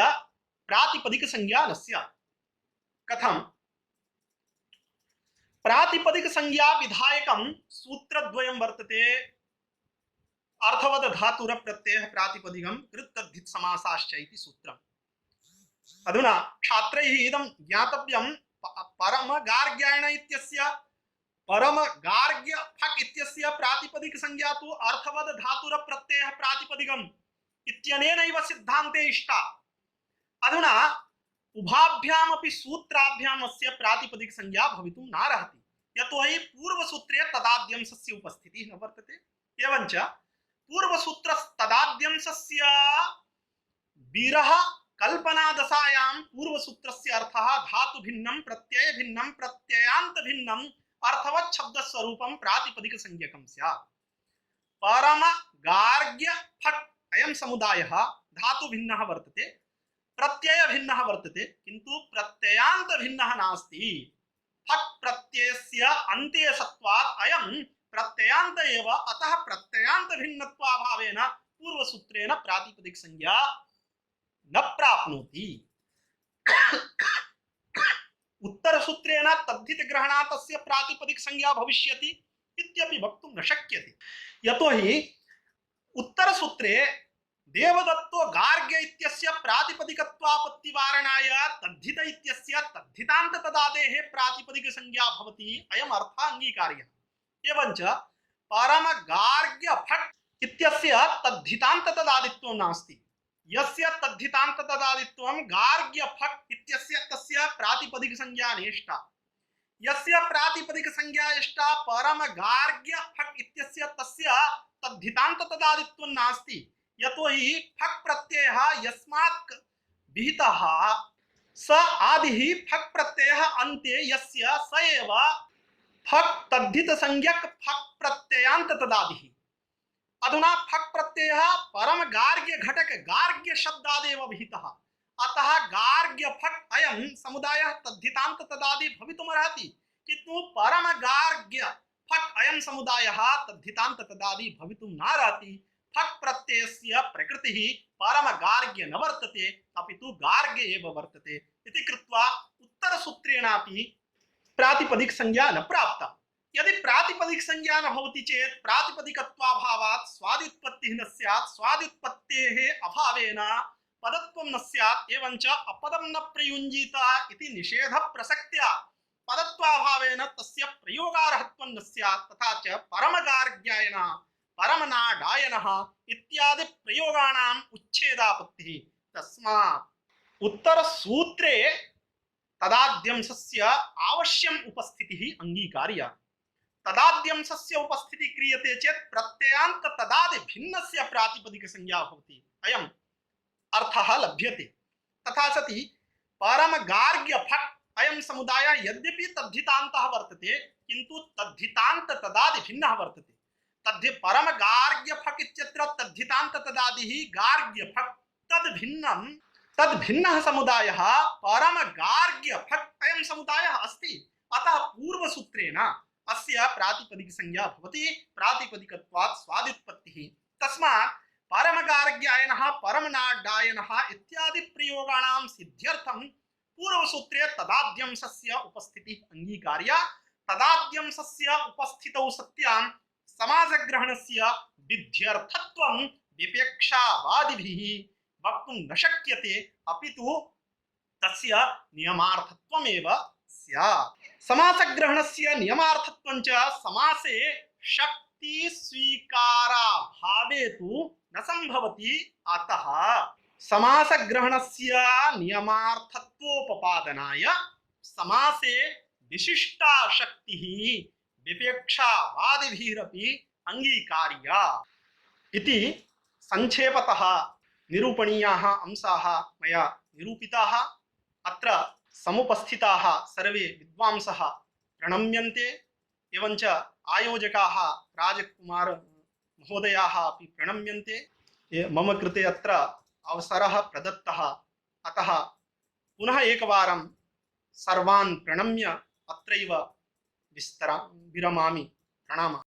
प्रातिपदिक संज्ञा न स्यात्। कथम्? प्रातिपदिक संज्ञा विधायकं सूत्रद्वयं वर्तते। अर्थवद धातुर प्रत्ययः प्रातिपदिकं कृत्तद्धित समासाश्च इति सूत्रम्। अधुना छात्रैः इदं ज्ञातव्यं, परमगार्ग्यायण इत्यस्य परमगार्ग्य फक् इत्यस्य प्रातिपदिक संज्ञा तु अर्थवद धातुर प्रत्ययः प्रातिपदिकम् इत्यनेनैव सिद्धान्ते इष्टा। अधुना उभाभ्यामपि सूत्राभ्याम् अस्य प्रातिपदिक संज्ञा भवितुं नार्हति, यतोहि पूर्वसूत्रे तदाद्यंशस्य उपस्थितिः न वर्तते। एवञ्च पूर्वसूत्रस्तदाद्यंशस्य विरह कल्पनादशायां पूर्वसूत्रस्य अर्थः धातु भिन्नं प्रत्यय भिन्नं प्रत्ययान्त भिन्नं अर्थवत् शब्द स्वरूपं प्रातिपदिक संज्ञकं स्यात्। परम गार्ग्य फट् अयं समुदायः धातु भिन्नः वर्तते, प्रत्यय भिन्नः वर्तते, किन्तु प्रत्ययान्त भिन्नः नास्ति। फट् प्रत्ययस्य अन्ते सत्वात् अयं प्रत्ययान्त एव, अतः प्रत्ययान्त भिन्नत्वाभावेन पूर्वसूत्रेण प्रातिपदिक संज्ञा न प्राप्नोति। उत्तरसूत्रेण तद्धित ग्रहणात् तस्य प्रातिपदिक संज्ञा भविष्यति इत्यपि वक्तुं न शक्यते। यतोहि उत्तरसूत्रे देवदत्तो गार्ग्य इत्यस्य प्रातिपदिकत्वापत्तिवारणाय तद्धित इत्यस्य तद्धितान्त तदादेः प्रातिपदिक संज्ञा भवति, अयम् अर्थः अंगीकार्यः। एवञ्च परम गार्ग्य फट् इत्यस्य तद्धितान्त तदादित्वं नास्ति। यस्य तद्धितान्त तदादित्वं गार्ग्य फट् इत्यस्य तस्य प्रातिपदिक संज्ञा नेष्टा। यस्य प्रातिपदिक संज्ञा इष्टा परम गार्ग्य फट् इत्यस्य तस्य तद्धितान्त तदादित्वं नास्ति। यतोहि फट् प्रत्ययः यस्मात् विहितः स आदिः फट् प्रत्ययः अन्ते यस्य स एव फट् तद्धित संज्ञक फट् प्रत्ययान्त तदादिः। अधुना फट् प्रत्ययः परम गार्ग्य घटक गार्ग्य शब्दादेव विहितः, अतः गार्ग्य फट् अयं समुदायः तद्धितान्त तदादि भवितुमर्हति, किन्तु परम गार्ग्य फट् अयं समुदायः तद्धितान्त तदादि भवितुं नार्हति। फट् प्रत्ययस्य प्रकृतिः परम गार्ग्य न वर्तते, अपितु गार्ग्य एव वर्तते इति कृत्वा उत्तरसूत्रेणापि प्रातिपदिक संज्ञा न प्राप्ता। यदि प्रातिपदिक संज्ञा न भवति चेत् प्रातिपदिकत्वाभावात् स्वादित्पत्तिः न स्यात्, स्वादित्पत्तेः अभावेन पदत्वं न स्यात्, एवञ्च अपदं न प्रयुञ्जीत इति निषेध प्रसक्त्या पदत्वाभावेन तस्य प्रयोगार्हत्वं न स्यात्, तथा च परमगार्ग्यायन परमनाडायनः इत्यादि प्रयोगाणाम् उच्छेदापत्तिः। तस्मात् उत्तरसूत्रे तदाद्यंशस्य आवश्यम् उपस्थितिः अंगीकार्या। तदाद्यंशस्य उपस्थितिः क्रियते चेत् प्रत्ययान्त तदादि भिन्नस्य प्रातिपदिक संज्ञा भवति, अयम् अर्थः लभ्यते। तथा सति परम गार्ग्य फट् अयं समुदायः यद्यपि तद्धितान्तः वर्तते, किन्तु तद्धितान्त तदादि भिन्नः वर्तते। तद्धि परम गार्ग्य फट् इत्यत्र तद्धितान्त तदादिः गार्ग्य फट् तद्भिन्नः समुदायः परम गार्ग्य फट् अयं समुदायः अस्ति, अतः पूर्वसूत्रेण अस्य प्रातिपदिक संज्ञा भवति, प्रातिपदिकत्वात् स्वादित्पत्तिः। तस्मात् परमगार्ग्यायनः परमनाडायनः इत्यादि प्रयोगाणां सिद्ध्यर्थं पूर्वसूत्रे तदाद्यंशस्य उपस्थितिः अंगीकार्या। तदाद्यंशस्य उपस्थितौ सत्यां समासग्रहणस्य विध्यर्थत्वं विपेक्षावादिभिः वक्तुं न शक्यते, अपितु तस्य नियमार्थत्वमेव स्यात्। समासग्रहणस्य नियमार्थत्वं च समासे शक्ति स्वीकाराभावे तु न संभवति, अतः समासग्रहणस्य नियमार्थत्वोपपादनाय समासे विशिष्टा शक्तिः विपेक्षावादिभिरपि अंगीकार्या इति संक्षेपतः निरूपणीयाः अंशाः मया निरूपिताः। अत्र समुपस्थिताः सर्वे विद्वांसः प्रणम्यन्ते, एवञ्च आयोजकाः राजकुमार महोदयाः अपि प्रणम्यन्ते। मम कृते अत्र अवसरः प्रदत्तः, अतः पुनः एकवारं सर्वान् प्रणम्य अत्रैव विरमामि। प्रणामः।